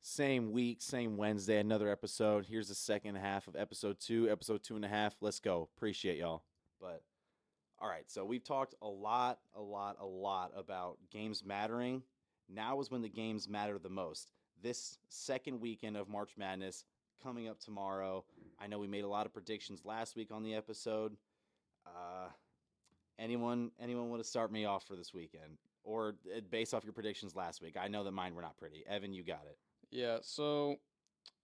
Same week, same Wednesday, another episode. Here's the second half of episode 2, episode 2.5. Let's go. Appreciate y'all. But all right, so we've talked a lot about games mattering. Now is when the games matter the most. This second weekend of March Madness coming up tomorrow. I know we made a lot of predictions last week on the episode. Uh, anyone want to start me off for this weekend? Or based off your predictions last week? I know that mine were not pretty. Evan, you got it. Yeah, so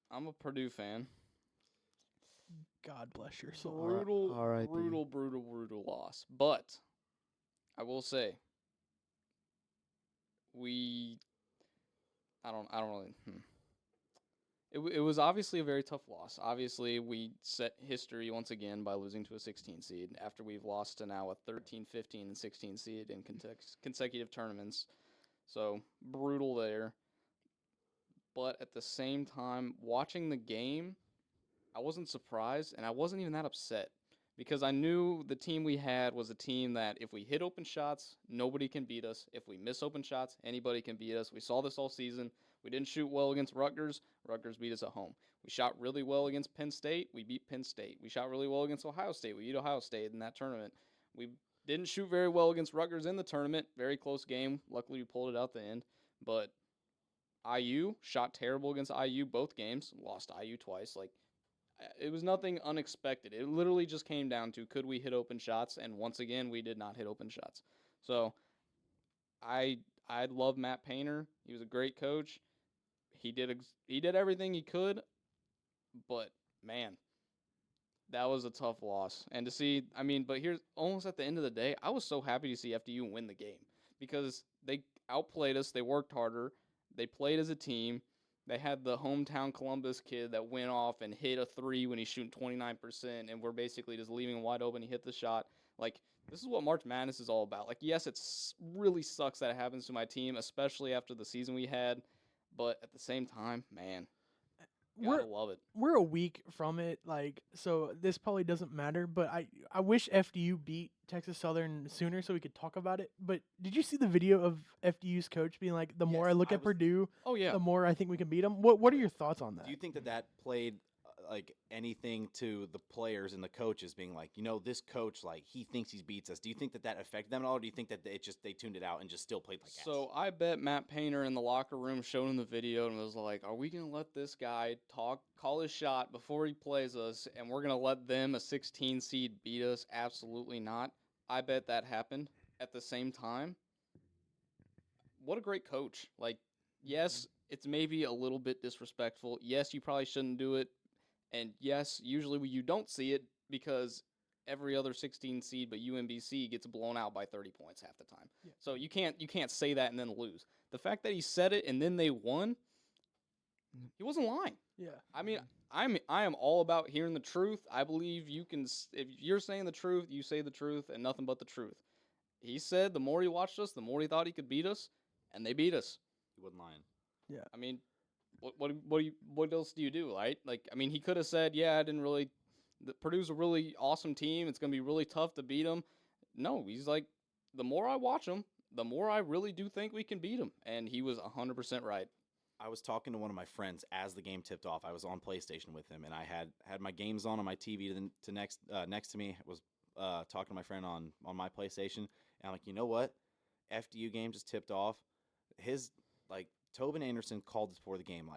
I'm a Purdue fan. God bless your soul. Brutal, R.I.P. brutal loss. But I will say, I don't really. It was obviously a very tough loss. Obviously, we set history once again by losing to a 16 seed after we've lost to now a 13, 15, and 16 seed in consecutive tournaments. So brutal there. But at the same time, watching the game, I wasn't surprised, and I wasn't even that upset because I knew the team we had was a team that if we hit open shots, nobody can beat us. If we miss open shots, anybody can beat us. We saw this all season. We didn't shoot well against Rutgers. Rutgers beat us at home. We shot really well against Penn State. We beat Penn State. We shot really well against Ohio State. We beat Ohio State in that tournament. We didn't shoot very well against Rutgers in the tournament. Very close game. Luckily, we pulled it out the end. But IU shot terrible against IU both games. Lost IU twice. It was nothing unexpected. It literally just came down to could we hit open shots, and once again we did not hit open shots. So I love Matt Painter. He was a great coach. He did everything he could, but man, that was a tough loss. And to see, but here's almost at the end of the day, I was so happy to see FDU win the game because they outplayed us. They worked harder. They played as a team. They had the hometown Columbus kid that went off and hit a three when he's shooting 29%, and we're basically just leaving him wide open. He hit the shot. This is what March Madness is all about. Yes, it really sucks that it happens to my team, especially after the season we had. But at the same time, man, gotta love it. We're a week from it, so this probably doesn't matter. But I wish FDU beat Texas Southern sooner so we could talk about it. But did you see the video of FDU's coach being like, the more I look at Purdue, the more I think we can beat them? What are your thoughts on that? Do you think that played anything to the players and the coaches being like, this coach, he thinks he beats us? Do you think that affected them at all, or do you think that they tuned it out and just still played like ass? So I bet Matt Painter in the locker room showed him the video and was like, are we going to let this guy call his shot before he plays us, and we're going to let them, a 16 seed, beat us? Absolutely not. I bet that happened. At the same time, what a great coach. Yes, it's maybe a little bit disrespectful. Yes, you probably shouldn't do it. And yes, usually you don't see it because every other 16 seed but UMBC gets blown out by 30 points half the time. Yeah. So you can't say that and then lose. The fact that he said it and then they won, he wasn't lying. Yeah. I am all about hearing the truth. I believe you can, if you're saying the truth, you say the truth and nothing but the truth. He said the more he watched us, the more he thought he could beat us, and they beat us. He wasn't lying. Yeah. What else do you do, right? He could have said, Purdue's a really awesome team. It's going to be really tough to beat them. No, he's like, the more I watch them, the more I really do think we can beat them. And he was 100% right. I was talking to one of my friends as the game tipped off. I was on PlayStation with him, and I had my games on my TV to next to me. I was talking to my friend on my PlayStation, and I'm like, you know what? FDU game just tipped off. Tobin Anderson called this before the game.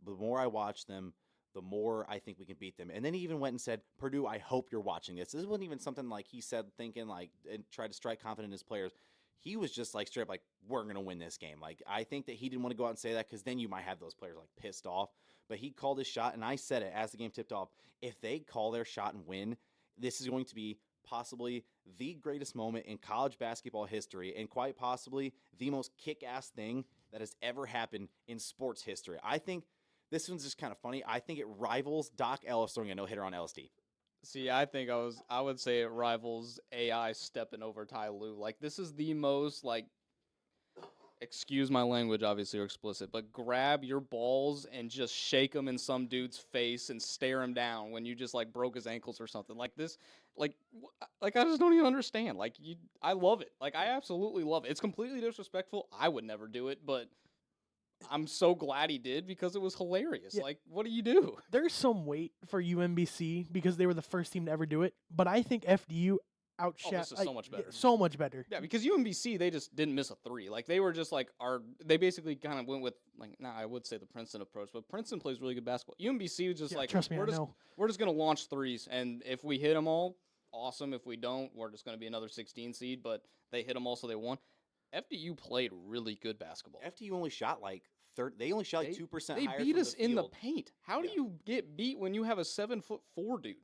The more I watch them, the more I think we can beat them. And then he even went and said, Purdue, I hope you're watching this. This wasn't even something he said thinking and tried to strike confidence in his players. He was just straight up we're going to win this game. I think that he didn't want to go out and say that because then you might have those players pissed off. But he called his shot, and I said it as the game tipped off. If they call their shot and win, this is going to be possibly the greatest moment in college basketball history and quite possibly the most kick-ass thing that has ever happened in sports history. I think this one's just kind of funny. I think it rivals Doc Ellis throwing a no-hitter on LSD. See, I would say it rivals AI stepping over Ty Lue. This is the most, excuse my language, obviously, or explicit, but grab your balls and just shake them in some dude's face and stare him down when you just, broke his ankles or something. I just don't even understand. I love it. I absolutely love it. It's completely disrespectful. I would never do it, but I'm so glad he did because it was hilarious. Yeah. Like, what do you do? There's some weight for UMBC because they were the first team to ever do it, but I think FDU outshot this is so much better. so much better. Yeah, because UMBC, they just didn't miss a three. Like, they were just like, they basically kind of went with, like, I would say the Princeton approach, but Princeton plays really good basketball. UMBC was just Yeah, like, trust me, I know. we're just going to launch threes, and if we hit them all, awesome. If we don't, we're just going to be another 16 seed, but they hit them all, so they won. FDU played really good basketball. FDU only shot like they only shot like 2% They higher. beat from us the in the field. paint. How do you get beat when you have a 7'4" dude?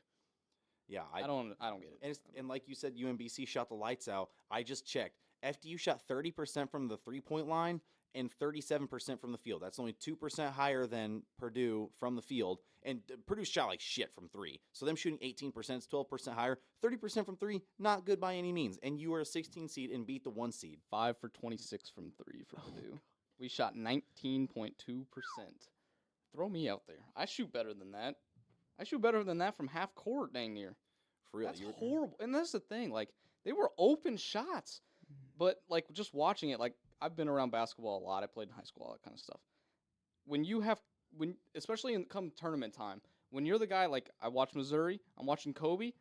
Yeah, I don't get it. And like you said, UMBC shot the lights out. I just checked. FDU shot 30% from the 3-point line and 37% from the field. That's only 2% higher than Purdue from the field. And Purdue shot like shit from 3. So them shooting 18% is 12% higher. 30% from 3, not good by any means. And you were a 16 seed and beat the 1 seed. 5 for 26 from 3 for Purdue. We shot 19.2%. Throw me out there. I shoot better than that. I shoot better than that from half court, dang near. For real, That's horrible. And that's the thing. Like, they were open shots. But, like, just watching it, like, I've been around basketball a lot. I played in high school, all that kind of stuff. Especially in come tournament time, when you're the guy, like, I watch Missouri, I'm watching Kobe,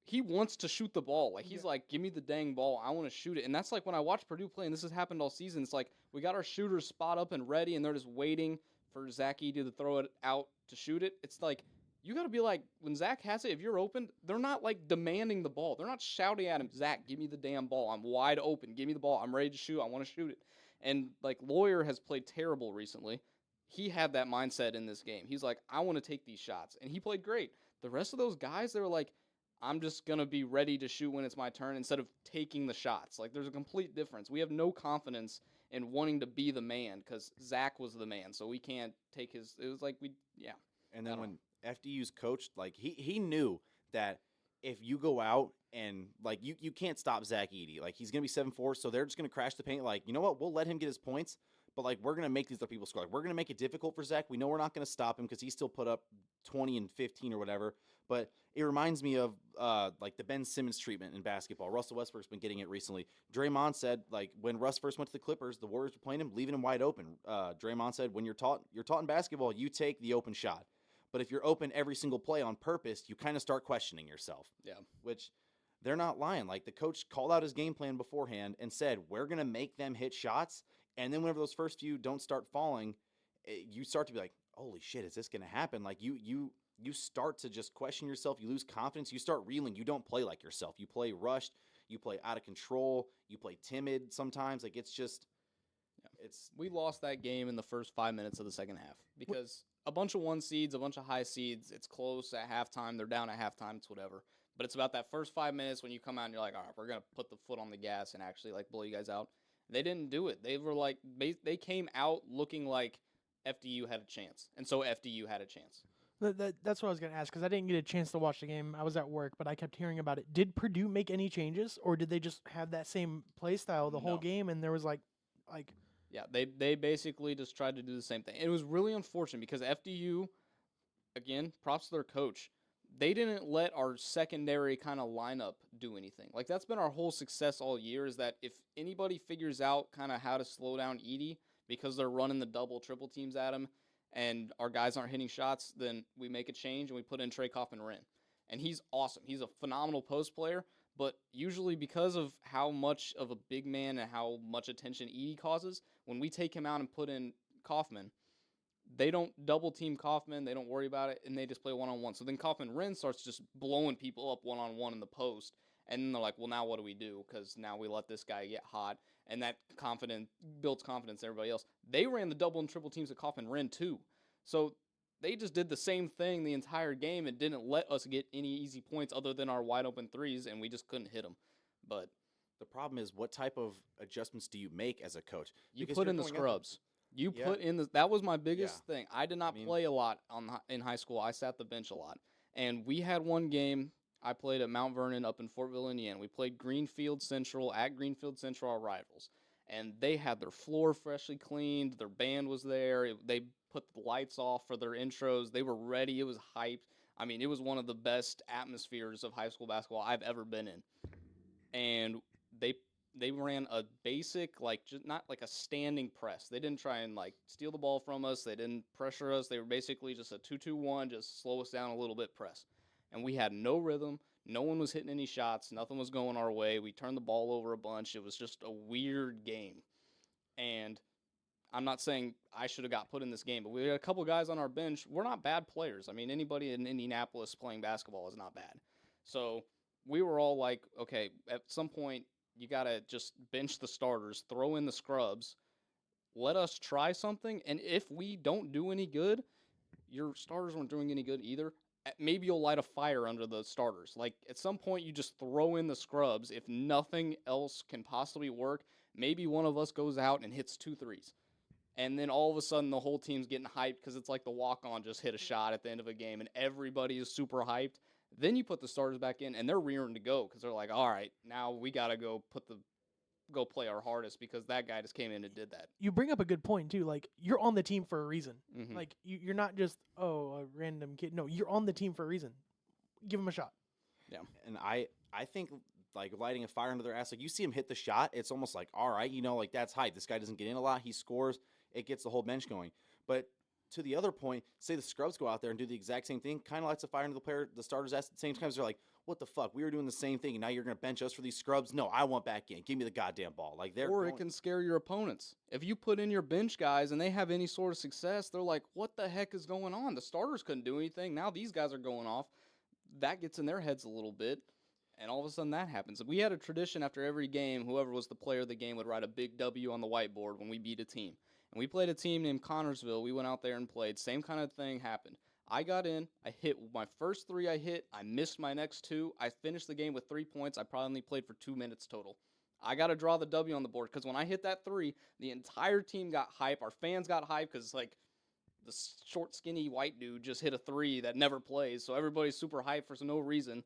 he wants to shoot the ball. Like, he's like, give me the dang ball. I want to shoot it. And that's like when I watch Purdue play, and this has happened all season. It's like we got our shooters spot up and ready, and they're just waiting for Zach Edey to throw it out to shoot it. It's like, you got to be like, when Zach has it, if you're open, they're not like demanding the ball. They're not shouting at him, Zach, give me the damn ball. I'm wide open. Give me the ball. I'm ready to shoot. I want to shoot it. And like Lawyer has played terrible recently. He had that mindset in this game. He's like, I want to take these shots. And he played great. The rest of those guys, they were like, I'm just going to be ready to shoot when it's my turn instead of taking the shots. Like, there's a complete difference. We have no confidence in wanting to be the man because Zach was the man. So we can't take his – it was like And then when FDU's coach, like, he knew that if you go out and, like, you can't stop Zach Edey. Like, he's going to be 7'4", so they're just going to crash the paint. Like, you know what? We'll let him get his points, but, like, we're going to make these other people score. Like, we're going to make it difficult for Zach. We know we're not going to stop him because he still put up 20 and 15 or whatever. But it reminds me of, like, the Ben Simmons treatment in basketball. Russell Westbrook's been getting it recently. Draymond said, like, when Russ first went to the Clippers, the Warriors were playing him, leaving him wide open. Draymond said, when you're taught in basketball, you take the open shot. But if you're open every single play on purpose, you kind of start questioning yourself. Yeah. Which they're not lying. Like, the coach called out his game plan beforehand and said, we're going to make them hit shots. And then whenever those first few don't start falling, you start to be like, holy shit, is this going to happen? Like, you start to just question yourself. You lose confidence. You start reeling. You don't play like yourself. You play rushed. You play out of control. You play timid sometimes. Like, it's just we lost that game in the first 5 minutes of the second half because a bunch of 1 seeds, a bunch of high seeds, it's close at halftime. They're down at halftime. It's whatever. But it's about that first 5 minutes when you come out and you're like, all right, we're going to put the foot on the gas and actually, like, blow you guys out. They didn't do it. They were like, they came out looking like FDU had a chance. And so FDU had a chance. That's what I was going to ask because I didn't get a chance to watch the game. I was at work, but I kept hearing about it. Did Purdue make any changes, or did they just have that same play style the whole game, and there was like Yeah, they basically just tried to do the same thing. It was really unfortunate because FDU, again, props to their coach, they didn't let our secondary kind of lineup do anything. Like, that's been our whole success all year is that if anybody figures out kind of how to slow down Edey because they're running the double, triple teams at him and our guys aren't hitting shots, then we make a change and we put in Trey Kaufman-Wren. And he's awesome. He's a phenomenal post player, but usually because of how much of a big man and how much attention Edey causes, when we take him out and put in Kaufman, they don't double team Kaufman, they don't worry about it, and they just play one-on-one. So then Kaufman-Wren starts just blowing people up one-on-one in the post, and then they're like, well, now what do we do? Because now we let this guy get hot, and that builds confidence in everybody else. They ran the double and triple teams at Kaufman-Wren too. So they just did the same thing the entire game and didn't let us get any easy points other than our wide-open threes, and we just couldn't hit them. But the problem is, what type of adjustments do you make as a coach? You put in the scrubs. Put in the. That was my biggest thing. I did not play a lot in high school. I sat the bench a lot, and we had one game. I played at Mount Vernon up in Fortville, Indiana. We played Greenfield Central at Greenfield Central, our rivals, and they had their floor freshly cleaned. Their band was there. They put the lights off for their intros. They were ready. It was hyped. I mean, it was one of the best atmospheres of high school basketball I've ever been in, and they They ran a basic, like, just not like a standing press. They didn't try and, like, steal the ball from us. They didn't pressure us. They were basically just a 2-2-1, just slow us down a little bit press. And we had no rhythm. No one was hitting any shots. Nothing was going our way. We turned the ball over a bunch. It was just a weird game. And I'm not saying I should have got put in this game, but we had a couple guys on our bench. We're not bad players. I mean, anybody in Indianapolis playing basketball is not bad. So we were all like, okay, at some point, you got to just bench the starters, throw in the scrubs, let us try something. And if we don't do any good, your starters weren't doing any good either. Maybe you'll light a fire under the starters. Like, at some point, you just throw in the scrubs. If nothing else can possibly work, maybe one of us goes out and hits 2 threes. And then all of a sudden, the whole team's getting hyped because it's like the walk-on just hit a shot at the end of a game, and everybody is super hyped. Then you put the starters back in, and they're rearing to go because they're like, all right, now we got to go play our hardest because that guy just came in and did that. You bring up a good point, too. Like, you're on the team for a reason. Mhm. Like, you're not just, a random kid. No, you're on the team for a reason. Give him a shot. Yeah. And I think, like, lighting a fire under their ass, like, you see him hit the shot, it's almost like, all right, like, that's hype. This guy doesn't get in a lot. He scores. It gets the whole bench going. But to the other point, say the scrubs go out there and do the exact same thing, kind of lights a fire into the starters' ass at the same time. They're like, what the fuck? We were doing the same thing, and now you're going to bench us for these scrubs? No, I want back in. Give me the goddamn ball. Like, Or it can scare your opponents. If you put in your bench guys and they have any sort of success, they're like, what the heck is going on? The starters couldn't do anything. Now these guys are going off. That gets in their heads a little bit, and all of a sudden that happens. We had a tradition after every game, whoever was the player of the game would write a big W on the whiteboard when we beat a team. And we played a team named Connorsville. We went out there and played. Same kind of thing happened. I got in. I hit my first 3 I hit. I missed my next 2. I finished the game with 3 points. I probably only played for 2 minutes total. I got to draw the W on the board because when I hit that 3, the entire team got hype. Our fans got hype because, like, the short, skinny white dude just hit a 3 that never plays. So everybody's super hyped for no reason.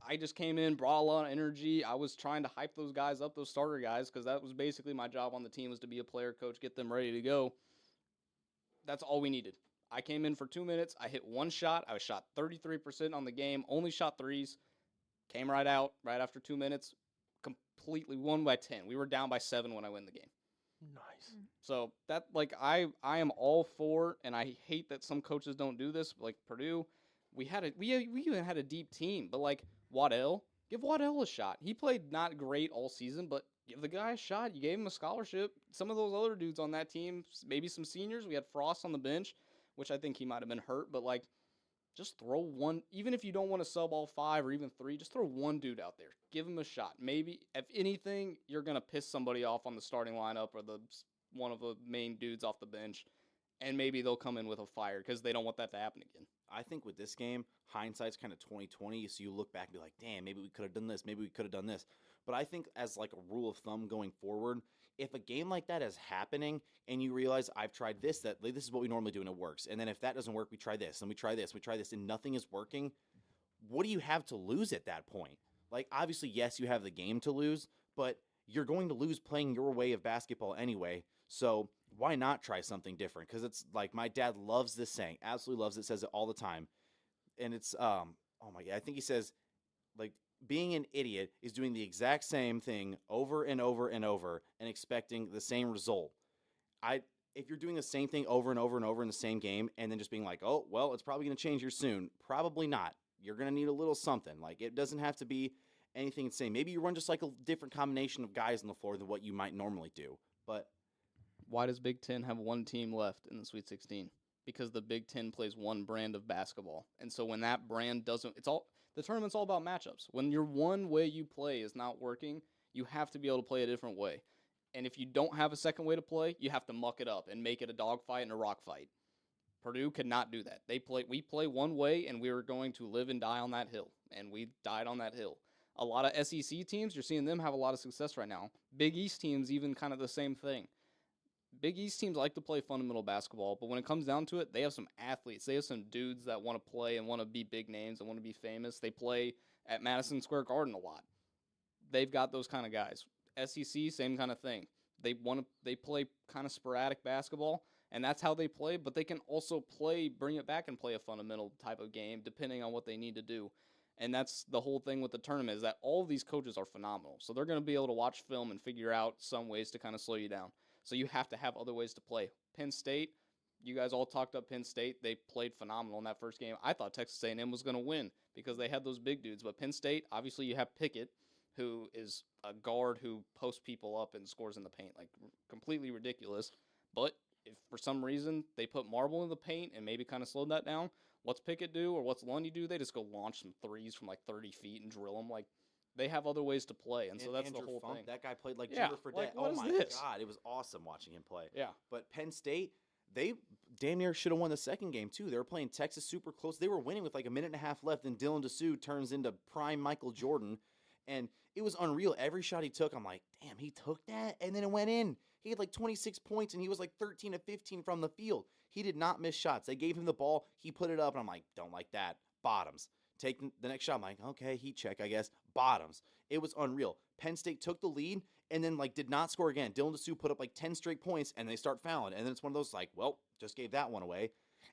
I just came in, brought a lot of energy. I was trying to hype those guys up, those starter guys, because that was basically my job on the team, was to be a player coach, get them ready to go. That's all we needed. I came in for 2 minutes. I hit 1 shot. I shot 33% on the game, only shot 3s. Came right out right after 2 minutes, completely won by 10. We were down by 7 when I win the game. Nice. So that, like, I am all for, and I hate that some coaches don't do this, like Purdue. We even had a deep team, but like Waddell, give Waddell a shot. He played not great all season, but give the guy a shot. You gave him a scholarship. Some of those other dudes on that team, maybe some seniors. We had Frost on the bench, which I think he might have been hurt, but like, just throw one. Even if you don't want to sub all 5 or even 3, just throw one dude out there. Give him a shot. Maybe, if anything, you're gonna piss somebody off on the starting lineup or one of the main dudes off the bench, and maybe they'll come in with a fire because they don't want that to happen again. I think with this game, hindsight's kind of 20/20, so you look back and be like, damn, maybe we could have done this, maybe we could have done this. But I think as like a rule of thumb going forward, if a game like that is happening and you realize I've tried this, that like, this is what we normally do and it works, and then if that doesn't work, we try this, and we try this, and nothing is working, what do you have to lose at that point? Like, obviously, yes, you have the game to lose, but you're going to lose playing your way of basketball anyway, so why not try something different? Because it's like my dad loves this saying, absolutely loves it, says it all the time. And it's, oh my God, I think he says, like, being an idiot is doing the exact same thing over and over and over and expecting the same result. If you're doing the same thing over and over and over in the same game and then just being like, oh, well, it's probably going to change here soon. Probably not. You're going to need a little something. Like, it doesn't have to be anything insane. Maybe you run just like a different combination of guys on the floor than what you might normally do. But why does Big Ten have one team left in the Sweet 16? Because the Big Ten plays one brand of basketball. And so when that brand doesn't, the tournament's all about matchups. When your one way you play is not working, you have to be able to play a different way. And if you don't have a second way to play, you have to muck it up and make it a dogfight and a rock fight. Purdue could not do that. We play one way, and we were going to live and die on that hill. And we died on that hill. A lot of SEC teams, you're seeing them have a lot of success right now. Big East teams, even kind of the same thing. Big East teams like to play fundamental basketball, but when it comes down to it, they have some athletes. They have some dudes that want to play and want to be big names and want to be famous. They play at Madison Square Garden a lot. They've got those kind of guys. SEC, same kind of thing. They play kind of sporadic basketball, and that's how they play, but they can also bring it back and play a fundamental type of game depending on what they need to do. And that's the whole thing with the tournament is that all of these coaches are phenomenal. So they're going to be able to watch film and figure out some ways to kind of slow you down. So you have to have other ways to play. Penn State, you guys all talked up Penn State. They played phenomenal in that first game. I thought Texas A&M was going to win because they had those big dudes. But Penn State, obviously you have Pickett, who is a guard who posts people up and scores in the paint. Like, completely ridiculous. But if for some reason they put Marble in the paint and maybe kind of slowed that down, what's Pickett do or what's Lundy do? They just go launch some threes from like 30 feet and drill them. Like, they have other ways to play, and so that's Andrew the whole Funk, thing. That guy played like Yeah, Jimmer Fredette. like, what oh is my this? God, it was awesome watching him play. Yeah. But Penn State, they damn near should have won the second game too. They were playing Texas super close. They were winning with like a minute and a half left, and Dylan Dessou turns into prime Michael Jordan, and it was unreal. Every shot he took, I'm like, damn, he took that, and then it went in. He had like 26 points, and he was like 13 of 15 from the field. He did not miss shots. They gave him the ball. He put it up, and I'm like, don't like that. Bottoms. Take the next shot. I'm like, okay, heat check, I guess. Bottoms. It was unreal. Penn State took the lead and then like did not score again. Dylan Dessou put up like 10 straight points, and they start fouling. And then it's one of those like, well, just gave that one away.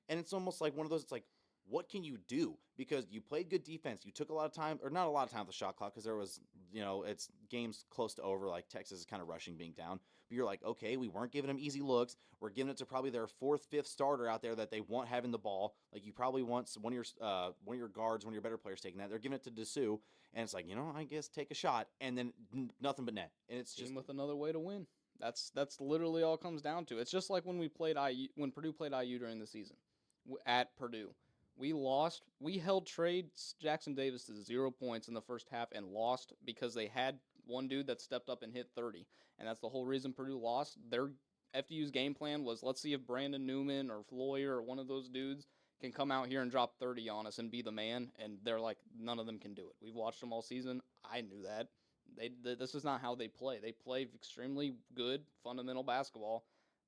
And it's almost like one of those, it's like, what can you do? Because you played good defense. You took a lot of time, or not a lot of time with the shot clock, because there was, it's games close to over. Like Texas is kind of rushing being down. But you're like, okay, we weren't giving them easy looks. We're giving it to probably their fourth, fifth starter out there that they want having the ball. Like you probably want one of your guards, one of your better players taking that. They're giving it to Dessou, and it's like, I guess take a shot, and then nothing but net. And it's just with another way to win. That's literally all it comes down to. It's just like when when Purdue played IU during the season at Purdue. We lost. We held Jackson Davis to 0 points in the first half and lost because they had one dude that stepped up and hit 30. And that's the whole reason Purdue lost. Their FDU's game plan was, let's see if Brandon Newman or Floyer or one of those dudes can come out here and drop 30 on us and be the man. And they're like, none of them can do it. We've watched them all season. I knew that. This is not how they play. They play extremely good, fundamental basketball.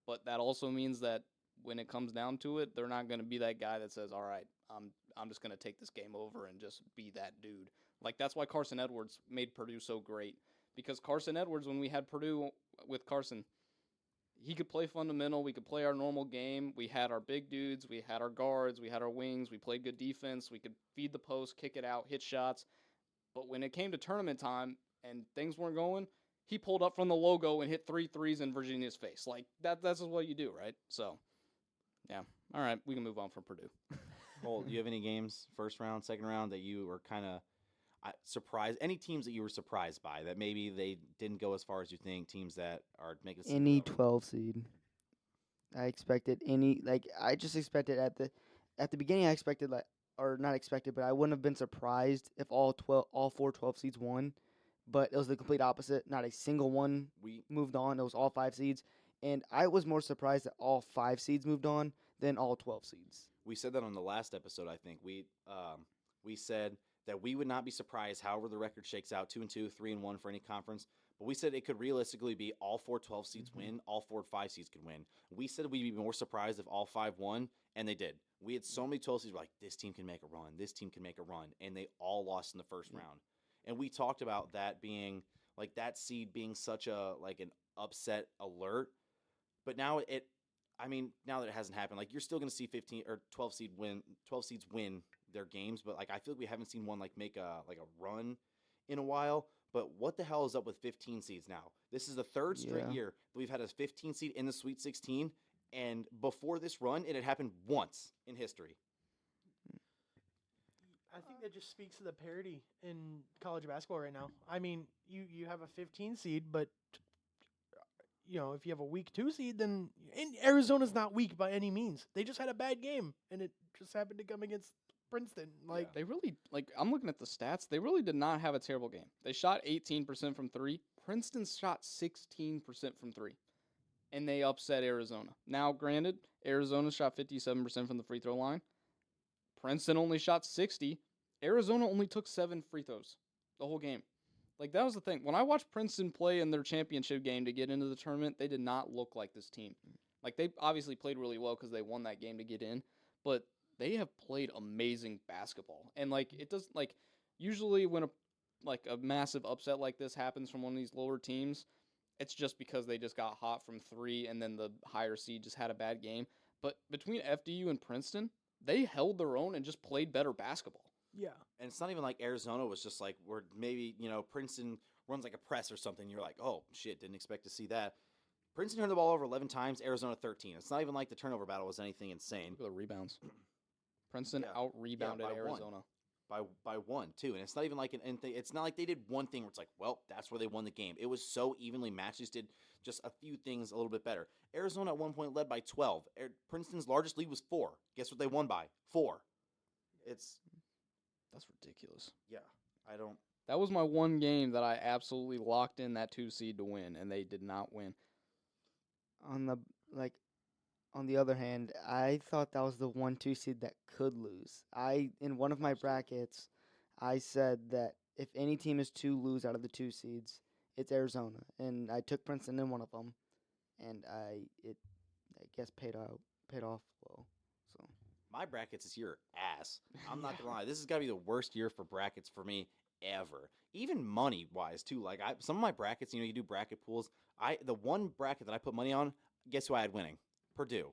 But that also means that when it comes down to it, they're not going to be that guy that says, all right, I'm just going to take this game over and just be that dude. Like, that's why Carson Edwards made Purdue so great. Because Carson Edwards, when we had Purdue with Carson, he could play fundamental. We could play our normal game. We had our big dudes. We had our guards. We had our wings. We played good defense. We could feed the post, kick it out, hit shots. But when it came to tournament time and things weren't going, he pulled up from the logo and hit 3 threes in Virginia's face. Like, that's just what you do, right? So, yeah. All right, we can move on from Purdue. Well, do you have any games, first round, second round, that you were kind of surprised? Any teams that you were surprised by that maybe they didn't go as far as you think? Teams that are making any 12 seed. I expected I just expected at the beginning. I expected or not expected, but I wouldn't have been surprised if all 4 12 seeds won. But it was the complete opposite. Not a single one moved on. It was all 5 seeds, and I was more surprised that all 5 seeds moved on than all 12 seeds. We said that on the last episode. I think we said that we would not be surprised however the record shakes out, 2-2, 3-1 for any conference. But we said it could realistically be all 4 12 seeds win, all 4 5 seeds could win. We said we'd be more surprised if all 5 won, and they did. We had so many 12 seeds, we're like, this team can make a run, this team can make a run, and they all lost in the first round. And we talked about that being, like, that seed being such an upset alert. But now now that it hasn't happened, like, you're still going to see 15 or 12 seeds win their games, but like I feel like we haven't seen one make a run in a while. But what the hell is up with 15 seeds now? This is the third straight year that we've had a 15 seed in the Sweet 16, and before this run, it had happened once in history. I think that just speaks to the parity in college basketball right now. I mean, you have a 15 seed, but if you have a weak 2 seed, then Arizona's not weak by any means. They just had a bad game, and it just happened to come against Princeton. They really, I'm looking at the stats. They really did not have a terrible game. They shot 18% from 3. Princeton shot 16% from 3. And they upset Arizona. Now, granted, Arizona shot 57% from the free throw line. Princeton only shot 60. Arizona only took 7 free throws the whole game. That was the thing. When I watched Princeton play in their championship game to get into the tournament, they did not look like this team. They obviously played really well because they won that game to get in, but they have played amazing basketball. And it does usually when a massive upset like this happens from one of these lower teams, it's just because they just got hot from 3 and then the higher seed just had a bad game. But between FDU and Princeton, they held their own and just played better basketball. Yeah. And it's not even like Arizona was just like where maybe, Princeton runs like a press or something. You're like, oh, shit, didn't expect to see that. Princeton turned the ball over 11 times, Arizona 13. It's not even like the turnover battle was anything insane. Look at the rebounds. Princeton Yeah. out-rebounded by one. Arizona. By one, too. And it's not even like it's not like they did one thing where it's like, well, that's where they won the game. It was so evenly matched. Just did just a few things a little bit better. Arizona at one point led by 12. Princeton's largest lead was 4. Guess what they won by? 4. That's ridiculous. Yeah, I don't. That was my one game that I absolutely locked in that 2 seed to win, and they did not win. On the other hand, I thought that was the 1-2 seed that could lose. In one of my brackets, I said that if any team is to lose out of the 2 seeds, it's Arizona, and I took Princeton in one of them, and I guess paid off well. So My brackets this year are ass. I'm not gonna lie. This has got to be the worst year for brackets for me ever. Even money wise too. Like some of my brackets, you do bracket pools. The one bracket that I put money on, guess who I had winning? Purdue.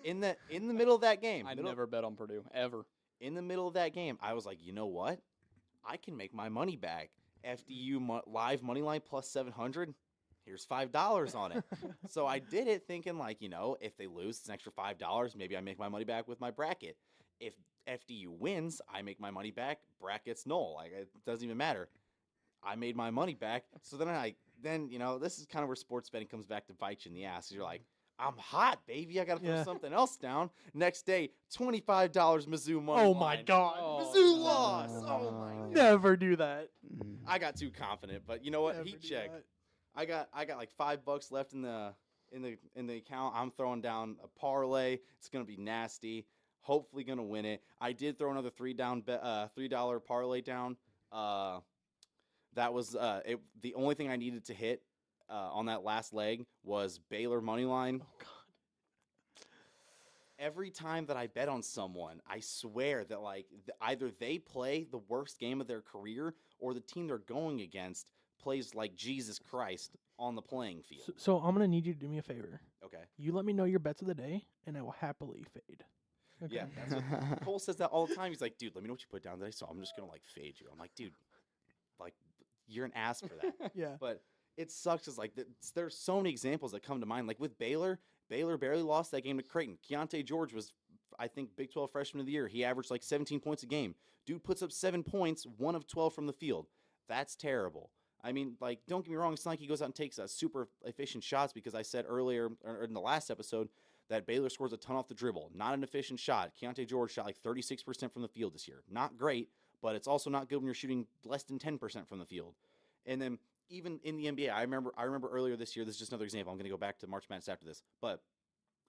In the middle of that game. I never bet on Purdue ever. In the middle of that game, I was like, you know what? I can make my money back. FDU live money line plus 700. Here's $5 on it. So I did it thinking like, if they lose, it's an extra $5. Maybe I make my money back with my bracket. If FDU wins, I make my money back. Bracket's null. Like it doesn't even matter. I made my money back. So then this is kind of where sports betting comes back to bite you in the ass. You're like, I'm hot, baby. I got to throw something else down. Next day, $25 Mizzou money Oh line. my God. Mizzou lost. Oh my God. Never do that. I got too confident, but you know what? Never Heat do check. that. I got like $5 left in the account. I'm throwing down a parlay. It's gonna be nasty. Hopefully gonna win it. I did throw another $3 parlay down. That was the only thing I needed to hit on that last leg was Baylor money line. Oh God. Every time that I bet on someone, I swear that like either they play the worst game of their career or the team they're going against plays like Jesus Christ on the playing field. So I'm gonna need you to do me a favor. Okay. You let me know your bets of the day, and I will happily fade. Okay. Yeah, that's what Cole says that all the time. He's like, dude, let me know what you put down today, so I'm just gonna like fade you. I'm like, dude, like you're an ass for that. Yeah. But it sucks. Is like there's so many examples that come to mind. Like with Baylor barely lost that game to Creighton. Keontae George was, I think, Big 12 Freshman of the Year. He averaged like 17 points a game. Dude puts up 7 points, 1 of 12 from the field. That's terrible. I mean, like, don't get me wrong. It's not like he goes out and takes super efficient shots because I said earlier or in the last episode that Baylor scores a ton off the dribble. Not an efficient shot. Keontae George shot like 36% from the field this year. Not great, but it's also not good when you're shooting less than 10% from the field. And then even in the NBA, I remember earlier this year, this is just another example. I'm going to go back to March Madness after this. But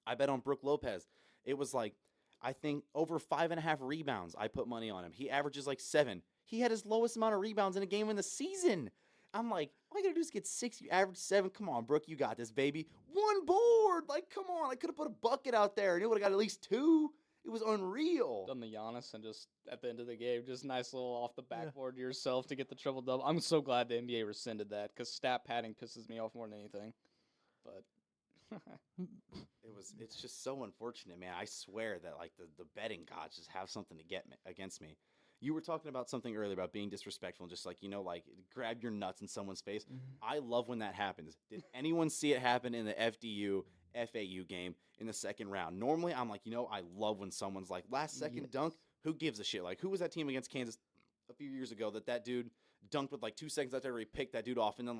I bet on Brook Lopez. It was like, I think, over 5.5 rebounds. I put money on him. He averages like 7. He had his lowest amount of rebounds in a game in the season. I'm like, all you got to do is get 6. You average 7. Come on, Brook. You got this, baby. 1 board. Like, come on. I could have put a bucket out there, and it would have got at least 2. It was unreal. Done the Giannis and just at the end of the game, just nice little off the backboard to yourself to get the triple double. I'm so glad the NBA rescinded that because stat padding pisses me off more than anything. But It's just so unfortunate, man. I swear that like the betting gods just have something to get against me. You were talking about something earlier about being disrespectful and just like, like grab your nuts in someone's face. Mm-hmm. I love when that happens. Did anyone see it happen in the FDU FAU game in the second round? Normally I'm like, I love when someone's like last second dunk. Who gives a shit? Like who was that team against Kansas a few years ago that dude dunked with like 2 seconds left after he picked that dude off and then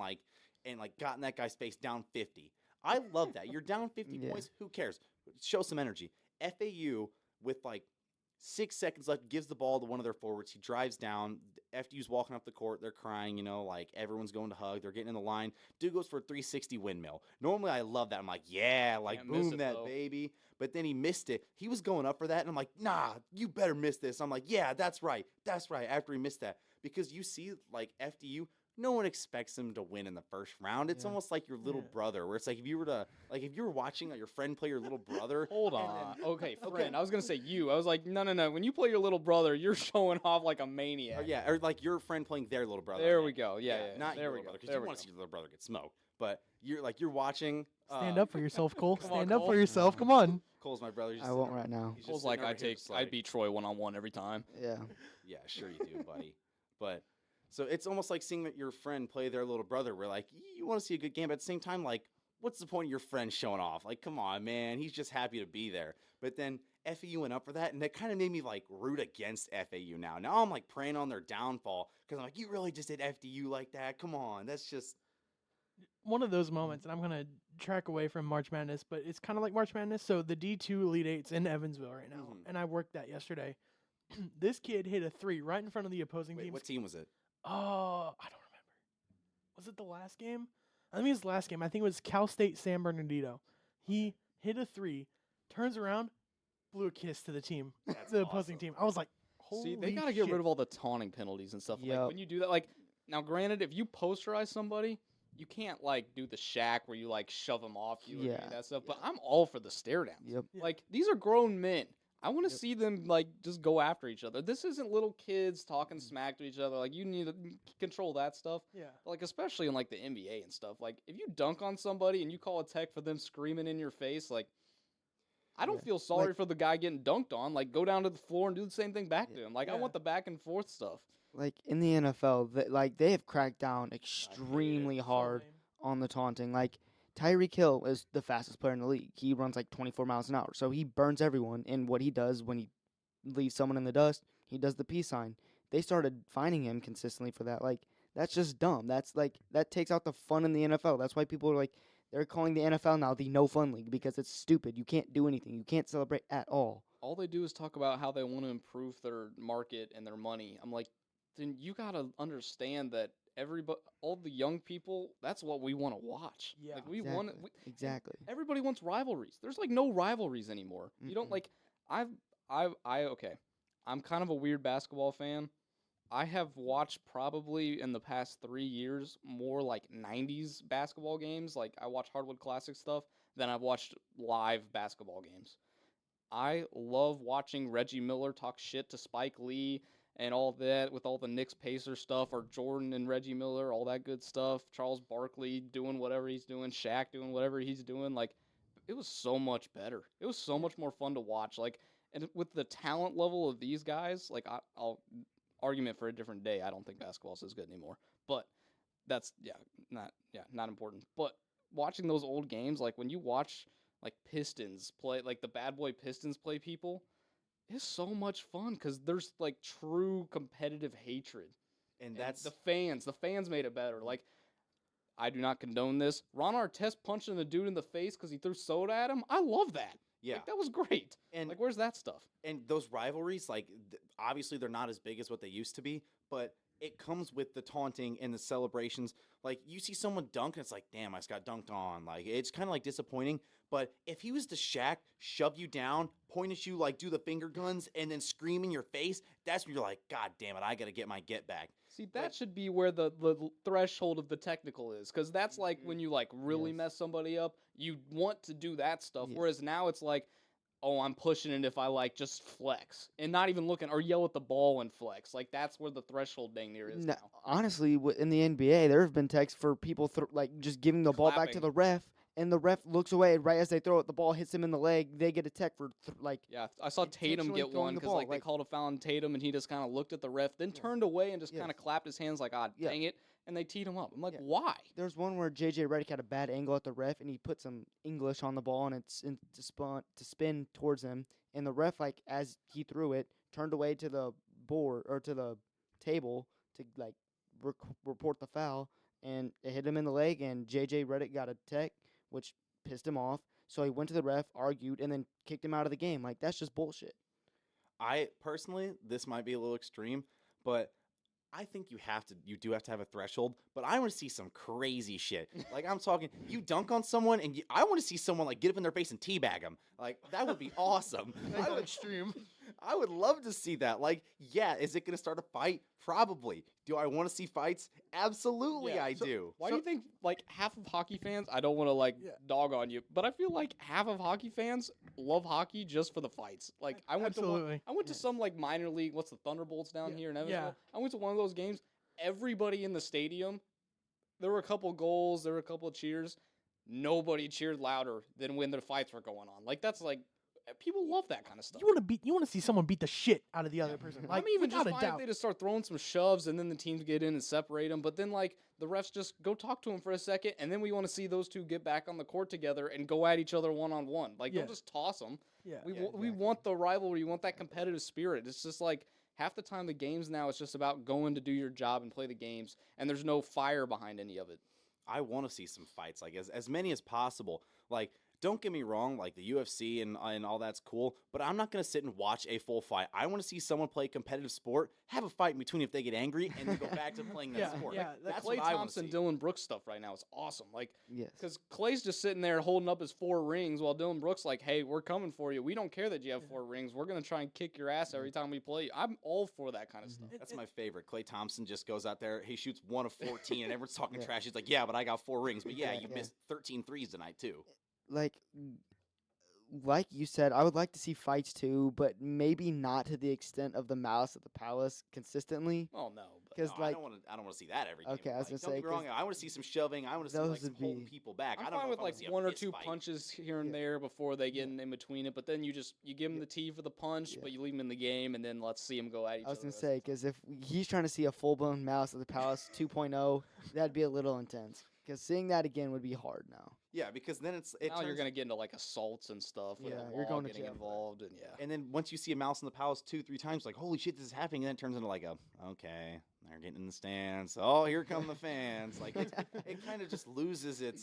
got in that guy's face down 50. I love that. You're down 50 points. Who cares? Show some energy. FAU with like 6 seconds left gives the ball to one of their forwards. He drives down. FDU's walking up the court. They're crying, like everyone's going to hug. They're getting in the line. Dude goes for a 360 windmill. Normally I love that. I'm like, yeah, like Can't miss boom it, that though. baby. But then he missed it. He was going up for that. And I'm like, nah, you better miss this. I'm like, yeah, that's right. That's right. After he missed that. Because you see like FDU, no one expects them to win in the first round. It's almost like your little brother, where it's like if you were watching like your friend play your little brother. hold on. Okay, friend. I was going to say you. I was like, no. When you play your little brother, you're showing off like a maniac. Or like your friend playing their little brother. There we go. Yeah. Not there your we little go. brother, because There you we want go. to see your little brother get smoked. But you're watching. Stand up for yourself, Cole. Come on, Stand up Cole. for yourself. Come on. Cole's my brother. He's I just won't sitting right now. he's just Cole's sitting like, over here just I beat Troy 1-on-1 every time. Yeah. Yeah, sure you do, buddy. But so it's almost like seeing that your friend play their little brother. Where like you want to see a good game, but at the same time, like, what's the point of your friend showing off? Like, come on, man, he's just happy to be there. But then FAU went up for that, and that kind of made me like root against FAU now. Now I'm like praying on their downfall because I'm like, you really just did FDU like that? Come on, that's just One of those moments, and I'm gonna track away from March Madness, but it's kind of like March Madness. So the D2 Elite Eight's in Evansville right now, Mhm. and I worked that yesterday. This kid hit a 3 right in front of the opposing wait. team. What team was it? Oh, I don't remember. Was it the last game? I think it was the last game. I think it was Cal State San Bernardino. He hit a 3, turns around, blew a kiss to the team, That's the opposing awesome. team. I was like, holy See, they got to get rid of all the taunting penalties and stuff. Like Yep. when you do that, like now, granted, if you posterize somebody, you can't like do the Shaq where you like shove them off you and Yeah. any of that stuff. But I'm all for the stare downs. Yep. Yeah. Like these are grown men. I want to Yep. see them like just go after each other. This isn't little kids talking smack to each other. Like you need to control that stuff. Yeah. But, like especially in like the NBA and stuff. Like if you dunk on somebody and you call a tech for them screaming in your face, like I don't Yeah. feel sorry Like- for the guy getting dunked on. Like go down to the floor and do the same thing back to Yeah. him. Like I Yeah. want the back and forth stuff. Like in the NFL, they have cracked down extremely So hard lame. on the taunting. Like Tyreek Hill is the fastest player in the league. He runs like 24 miles an hour, so he burns everyone. And what he does when he leaves someone in the dust, he does the peace sign. They started finding him consistently for that. Like that's just dumb. That's like that takes out the fun in the NFL. That's why people are like they're calling the NFL now the no fun league because it's stupid. You can't do anything. You can't celebrate at all. All they do is talk about how they want to improve their market and their money. I'm like, then you gotta understand that everybody, all the young people, that's what we want to watch. Yeah. Like we want Exactly. everybody wants rivalries. There's like no rivalries anymore. You don't Mm-mm. like. Okay. I'm kind of a weird basketball fan. I have watched probably in the past 3 years more like 90s basketball games. Like I watch Hardwood Classic stuff than I've watched live basketball games. I love watching Reggie Miller talk shit to Spike Lee and all that with all the Knicks Pacer stuff, or Jordan and Reggie Miller, all that good stuff. Charles Barkley doing whatever he's doing, Shaq doing whatever he's doing. Like, it was so much better. It was so much more fun to watch. Like, and with the talent level of these guys, like, I'll argument for a different day. I don't think basketball's as good anymore. But that's not important. But watching those old games, like when you watch like Pistons play, like the bad boy Pistons play people, it's so much fun because there's like true competitive hatred. And that's the fans made it better. Like, I do not condone this. Ron Artest punching the dude in the face because he threw soda at him. I love that. yeah. Like, that was great. And Like, where's that stuff? and those rivalries, like obviously they're not as big as what they used to be, but it comes with the taunting and the celebrations. Like you see someone dunk and it's like, damn, I just got dunked on. Like it's kind of like disappointing. But if he was to Shaq, shove you down, point at you, like do the finger guns, and then scream in your face, that's when you're like, God damn it, I got to get my get back. See, that should be where the threshold of the technical is, because that's like when you like really Yes. mess somebody up. You want to do that stuff, Yes. whereas now it's like, oh, I'm pushing it if I like just flex and not even looking, or yell at the ball and flex. Like that's where the threshold dang near is now. Honestly, in the NBA, there have been texts for people like just giving the ball back to Clapping. the ref, and the ref looks away right as they throw it. The ball hits him in the leg. They get a tech for like Yeah, I saw Tatum intentionally get throwing one the because ball, like they like- called a foul on Tatum and he just kind of looked at the ref, then Yeah. turned away and just Yes. kind of clapped his hands like, ah, Yeah. dang it, and they teed him up. I'm like, Yeah. why? There's one where JJ Redick had a bad angle at the ref, and he put some English on the ball, and it's to spin towards him. And the ref, like as he threw it, turned away to the board or to the table to like report the foul, and it hit him in the leg. And JJ Redick got a tech, which pissed him off. So he went to the ref, argued, and then kicked him out of the game. Like that's just bullshit. I personally, this might be a little extreme, but I think you do have to have a threshold, but I want to see some crazy shit. Like I'm talking, you dunk on someone, and I want to see someone like get up in their face and teabag them. Like that would be awesome. I would extreme. I would love to see that. Like, yeah, is it going to start a fight? Probably. Do I want to see fights? Absolutely, Yeah, I so do. Why do you think like half of hockey fans? I don't want to like dog on you, but I feel like half of hockey fans love hockey just for the fights. Like I went Absolutely. to some like minor league. What's the Thunderbolts down Yeah. here in Evansville? Yeah. I went to one of those games. Everybody in the stadium. There were a couple goals. There were a couple of cheers. Nobody cheered louder than when the fights were going on. Like that's like people love that kind of stuff. You want to see someone beat the shit out of the other person. Like, I'm even just without a fine if doubt. they just start throwing some shoves and then the teams get in and separate them. But then, like, the refs just go talk to them for a second, and then we want to see those two get back on the court together and go at each other one-on-one. Like, Yeah. don't just toss them. Yeah. We want the rivalry. We want that competitive spirit. It's just like half the time the games now, it's just about going to do your job and play the games, and there's no fire behind any of it. I want to see some fights, like as many as possible. Like, don't get me wrong, like the UFC and all that's cool, but I'm not going to sit and watch a full fight. I want to see someone play competitive sport, have a fight in between if they get angry, and then go back to playing that sport. Yeah, That's Klay what I want to Thompson, see. Dylan Brooks stuff right now is awesome. Like, Yes. because Clay's just sitting there holding up his 4 rings while Dylan Brooks like, hey, we're coming for you. We don't care that you have 4 rings. We're going to try and kick your ass every time we play you. I'm all for that kind of stuff. That's my favorite. Klay Thompson just goes out there, he shoots 1 of 14, and everyone's talking Yeah. trash. He's like, yeah, but I got 4 rings. But yeah, Yeah, you yeah. missed 13 threes tonight, too. Like you said, I would like to see fights too, but maybe not to the extent of the Malice at the Palace consistently. Oh, no. But Because No, like, I don't want to see that every game. Okay, I was Like, gonna don't say, get me wrong. 'cause I want to see some shoving. I want to see like those some would holding be- people back. I I'm don't fine know with if I wanna like see a 1 or fist 2 fight. punches here and Yeah. there before they get in between it, but then you give him Yeah. the tee for the punch, Yeah. but you leave him in the game, and then let's see him go at each I was other. gonna say, because if he's trying to see a full blown Malice at the Palace 2.0, that'd be a little intense. Because seeing that again would be hard now. Yeah, because then it now you're turns- gonna get into like assaults and stuff with Yeah, the you're law going to getting jail. involved, and And then once you see a mouse in the palace 2-3 times, like, holy shit, this is happening. And then it turns into like okay, they're getting in the stands. Oh, here come the fans. Like, it kind of just loses it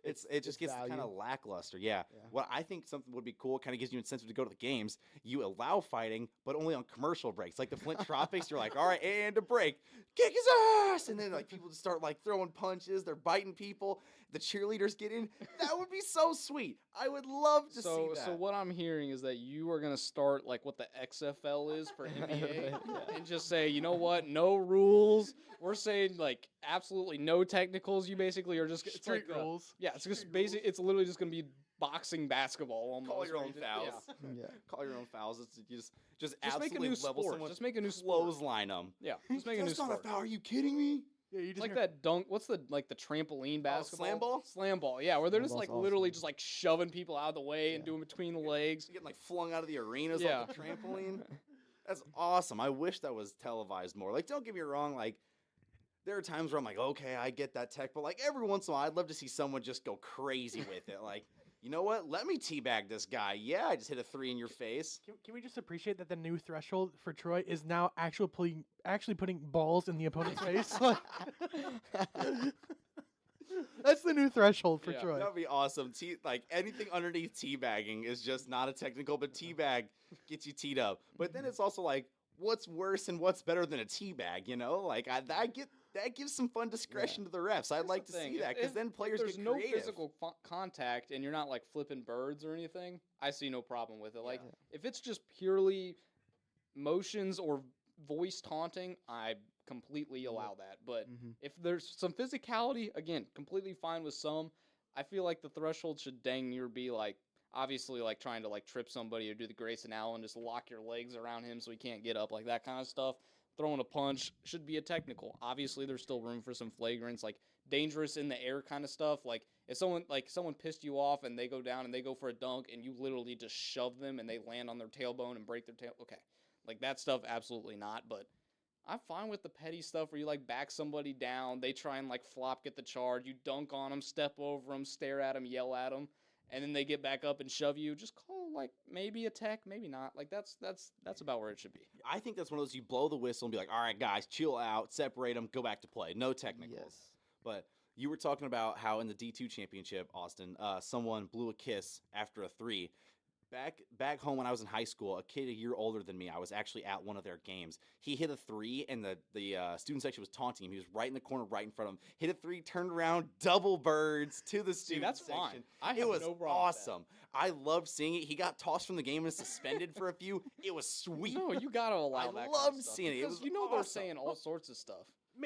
just its gets kind value. of lackluster. Yeah. Yeah. What I think something would be cool, kind of gives you incentive to go to the games. You allow fighting, but only on commercial breaks. Like the Flint Tropics, you're like, all right, and a break. Kick his ass! And then like people just start like throwing punches, they're biting people. The cheerleaders get in. That would be so sweet. I would love to see that. So what I'm hearing is that you are gonna start like what the XFL is for NBA, Yeah. and just say, you know what, no rules. We're saying like absolutely no technicals. You basically are just it's Street like, rules. Yeah, it's just Street basic. rules. It's literally just gonna be boxing basketball almost. Call your where own you just- fouls. Yeah. Call your own fouls. It's you just Just absolutely make a new level sport. someone. Just make a new sport. Clothesline them. Yeah, just make a new That's not a sport. foul. Are you kidding me? Yeah, you It's just like hear- that dunk. What's the trampoline basketball? slam ball? Slam ball. Yeah, where they're just Slam like ball's literally awesome. just like shoving people out of the way and Yeah. doing between the legs. Getting like flung out of the arenas Yeah. off the trampoline. That's awesome. I wish that was televised more. Like, don't get me wrong. Like, there are times where I'm like, okay, I get that tech, but like every once in a while, I'd love to see someone just go crazy with it. Like, you know what? Let me teabag this guy. Yeah, I just hit a 3 in your face. Can we just appreciate that the new threshold for Troy is now actually putting balls in the opponent's face? Like, that's the new threshold for Yeah. Troy. That would be awesome. Like anything underneath teabagging is just not a technical, but teabag gets you teed up. But then it's also like, what's worse and what's better than a teabag? You know, like that gives some fun discretion to the refs. I'd Here's like the to thing, see that because if then players there's get no creative. physical contact and you're not like flipping birds or anything, I see no problem with it. Like Yeah. if it's just purely motions or voice taunting, I completely allow that. But Mhm. if there's some physicality, again, completely fine with some. I feel like the threshold should dang near be like obviously like trying to like trip somebody or do the Grayson Allen, just lock your legs around him so he can't get up, like that kind of stuff. Throwing a punch should be a technical. Obviously, there's still room for some flagrants, like dangerous in the air kind of stuff. Like if someone pissed you off and they go down and they go for a dunk and you literally just shove them and they land on their tailbone and break their tail. Okay, like that stuff, absolutely not. But I'm fine with the petty stuff where you like back somebody down, they try and like flop get the charge, you dunk on them, step over them, stare at them, yell at them, and then they get back up and shove you. Just call like maybe a tech, maybe not. Like that's about where it should be. I think that's one of those you blow the whistle and be like, all right, guys, chill out, separate them, go back to play. No technicals. Yes. But you were talking about how in the D2 championship, Austin, someone blew a kiss after a 3. Back home when I was in high school, a kid a year older than me, I was actually at one of their games. He hit a 3, and the student section was taunting him. He was right in the corner, right in front of him. Hit a 3, turned around, double birds to the See, student that's section. fine. I have It was no problem with that. awesome. I loved seeing it. He got tossed from the game and suspended for a few. It was sweet. No, you gotta allow I that. kind of loved stuff seeing it. It because was you know they're awesome. saying all sorts of stuff.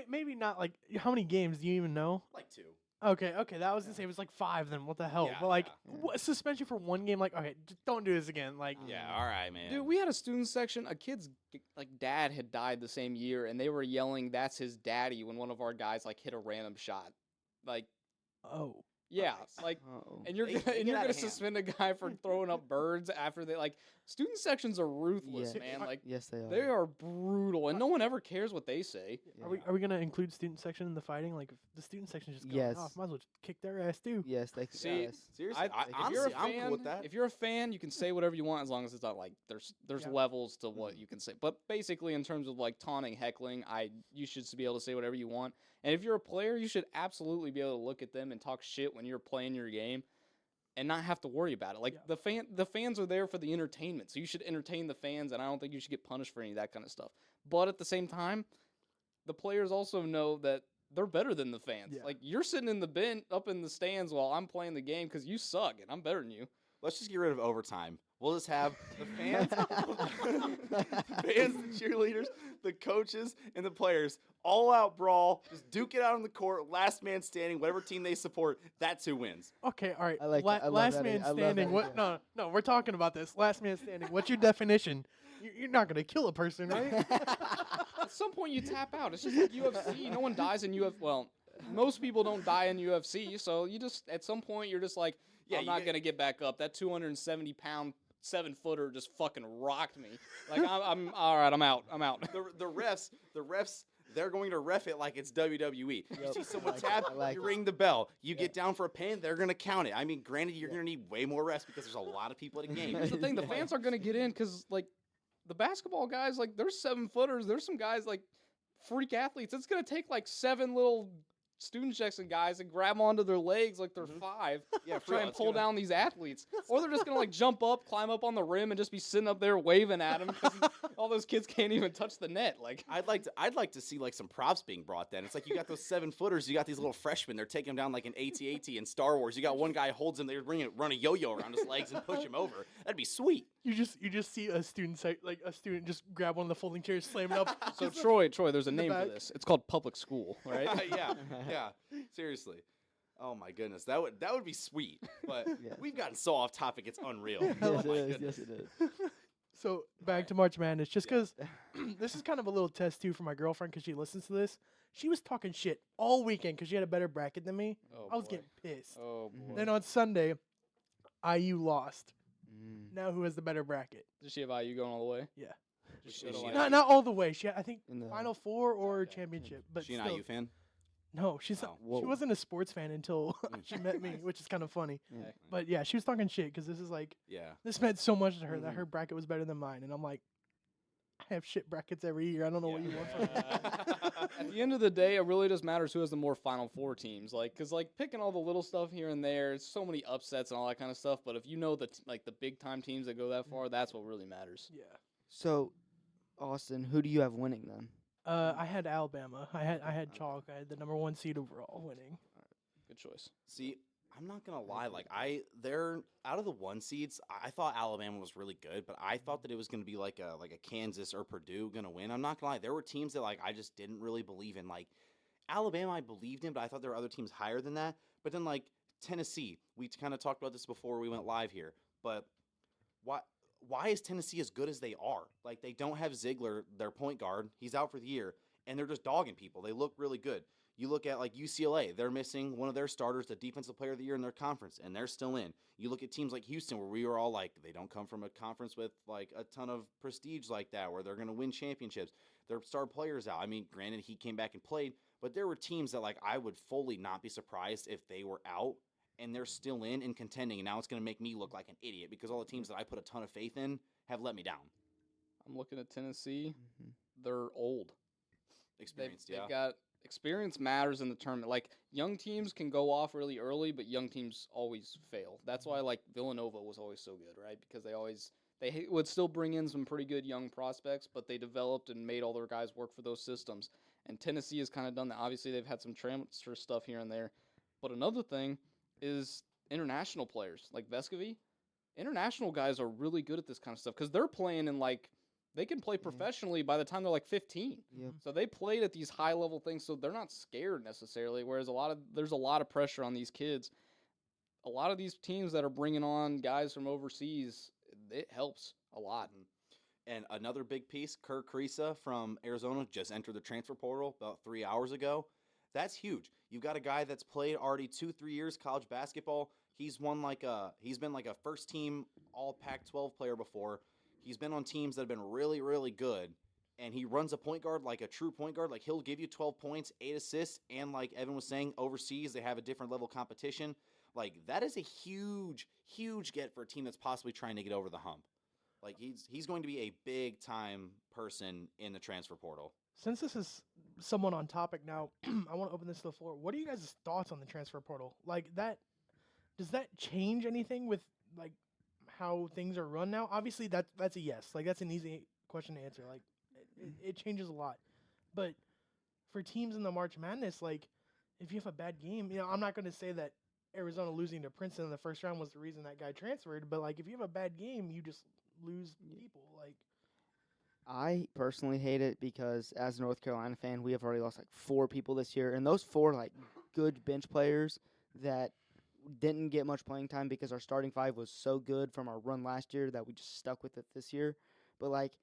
Maybe not like how many games do you even know? Like 2. Okay, that was gonna say it was like 5. Then what the hell? Yeah, but like yeah. suspension for 1 game. Like okay, just don't do this again. Like Yeah, all right, man. Dude, we had a student section. A kid's like dad had died the same year, and they were yelling, "That's his daddy!" when one of our guys like hit a random shot. Like, oh Yeah, Nice. like, Uh-oh. and you're They- gonna they and get you're out gonna of hand. suspend a guy for throwing up birds after they like. Student sections are ruthless, Yeah. man. Like Yes, they are. they are brutal, and no one ever cares what they say. Are we gonna include student section in the fighting? Like if the student section is just going Yes. off, might as well just kick their ass too. Yes, they See, yes. Seriously, If you're honestly, a I'm fan, cool with that. if you're a fan, you can say whatever you want as long as it's not like there's Yeah. levels to what you can say. But basically, in terms of like taunting, heckling, you should be able to say whatever you want. And if you're a player, you should absolutely be able to look at them and talk shit when you're playing your game, and not have to worry about it. Like Yeah. the fans are there for the entertainment, so you should entertain the fans, and I don't think you should get punished for any of that kind of stuff. But at the same time, the players also know that they're better than the fans. Yeah. Like you're sitting in the bench up in the stands while I'm playing the game because you suck and I'm better than you. Let's just get rid of overtime. We'll just have the fans, the fans, the cheerleaders, the coaches, and the players all out brawl. Just duke it out on the court. Last man standing. Whatever team they support, that's who wins. Okay, all right. I like that. I love last that man idea. I love standing. that What? idea. No, we're talking about this. Last man standing. What's your definition? You're not gonna kill a person, right? At some point you tap out. It's just like UFC. No one dies in UFC. Well, most people don't die in UFC. So you just at some point you're just like, Yeah, I'm you not get- gonna get back up. That 270-pound 7-footer just fucking rocked me. Like I'm all right. I'm out. The refs, they're going to ref it like it's WWE. You Yep, see I someone like it, tap, I like you it. ring the bell. You get down for a pin, they're going to count it. I mean, granted, you're going to need way more refs because there's a lot of people at a game. Here's the thing: the fans are gonna get in because like the basketball guys, like there's 7-footers. There's some guys like freak athletes. It's gonna take like 7 little student Jackson guys and grab onto their legs like they're 5. Yeah, for Try real, and it's pull gonna- down these athletes, or they're just gonna like jump up, climb up on the rim, and just be sitting up there waving at them because all those kids can't even touch the net. Like, I'd like to see like some props being brought. Then it's like you got those 7-footers, you got these little freshmen. They're taking them down like an AT-AT in Star Wars. You got one guy holds him, they run a yo-yo around his legs and push him over. That'd be sweet. You just see a student like a student just grab one of the folding chairs, slam it up. so just Troy, there's a in the name for back. this. It's called public school, right? yeah. Seriously. Oh my goodness, that would be sweet. But Yeah. we've gotten so off topic, it's unreal. Yes, Oh it my is. goodness. Yes, it is. So back to March Madness, just because this is kind of a little test too for my girlfriend because she listens to this. She was talking shit all weekend because she had a better bracket than me. Oh, I was boy. getting pissed. Oh Mhm. boy. Then on Sunday, IU lost. Mm. Now who has the better bracket? Does she have IU going all the way? Yeah. Just Is go to, she like- not- Not all the way. She had, I think In the- Final Four or Okay. championship, but She an still, IU fan? no, she's Oh. Whoa. she wasn't a sports fan until she met me, which is kind of funny. Yeah. But yeah, she was talking shit because this is like Yeah. this meant so much to her that Mhm. her bracket was better than mine, and I'm like, I have shit brackets every year. I don't know what you want from me. At the end of the day, it really just matters who has the more Final Four teams. Like, cause like picking all the little stuff here and there, it's so many upsets and all that kind of stuff. But if you know the like the big time teams that go that far, that's what really matters. Yeah. So, Austin, who do you have winning then? I had Alabama. I had chalk. I had the number 1 seed overall winning. Good choice. See, I'm not gonna lie. Like they're out of the 1 seeds. I thought Alabama was really good, but I thought that it was gonna be like a Kansas or Purdue gonna win. I'm not gonna lie. There were teams that like I just didn't really believe in. Like Alabama, I believed in, but I thought there were other teams higher than that. But then like Tennessee, we kind of talked about this before we went live here. But why is Tennessee as good as they are? Like they don't have Ziegler, their point guard. He's out for the year, and they're just dogging people. They look really good. You look at like UCLA, they're missing one of their starters, the defensive player of the year in their conference, and they're still in. You look at teams like Houston, where we were all like, they don't come from a conference with like a ton of prestige like that, where they're going to win championships. Their star players out. I mean, granted, he came back and played, but there were teams that like I would fully not be surprised if they were out and they're still in and contending. And now it's going to make me look like an idiot because all the teams that I put a ton of faith in have let me down. I'm looking at Tennessee. Mhm. They're old. Experienced, They've yeah. got experience matters in the tournament. Like young teams can go off really early, but young teams always fail. That's why like Villanova was always so good, right? Because they would still bring in some pretty good young prospects, but they developed and made all their guys work for those systems. And Tennessee has kind of done that. Obviously, they've had some transfer stuff here and there, but another thing is international players like Vescovy. International guys are really good at this kind of stuff because they're playing in like they can play professionally by the time they're like 15. Yep. So they played at these high level things, so they're not scared necessarily. Whereas there's a lot of pressure on these kids. A lot of these teams that are bringing on guys from overseas, it helps a lot. And another big piece, Kerr Kriisa from Arizona just entered the transfer portal about 3 hours ago. That's huge. You've got a guy that's played already 2-3 years college basketball. He's won he's been like a first team all Pac-12 player before. He's been on teams that have been really, really good. And he runs a point guard like a true point guard. Like he'll give you 12 points, 8 assists, and like Evan was saying, overseas they have a different level of competition. Like that is a huge, huge get for a team that's possibly trying to get over the hump. Like he's going to be a big time person in the transfer portal. Since this is somewhat on topic now, I want to open this to the floor. What are you guys' thoughts on the transfer portal? Like that, does that change anything with like how things are run now? Obviously, that's a yes. Like that's an easy question to answer. Like it changes a lot, but for teams in the March Madness, like if you have a bad game, I'm not going to say that Arizona losing to Princeton in the first round was the reason that guy transferred, but like if you have a bad game, you just lose people. Like I personally hate it because as a North Carolina fan, we have already lost like 4 people this year, and those 4 like good bench players that didn't get much playing time because our starting 5 was so good from our run last year that we just stuck with it this year. But like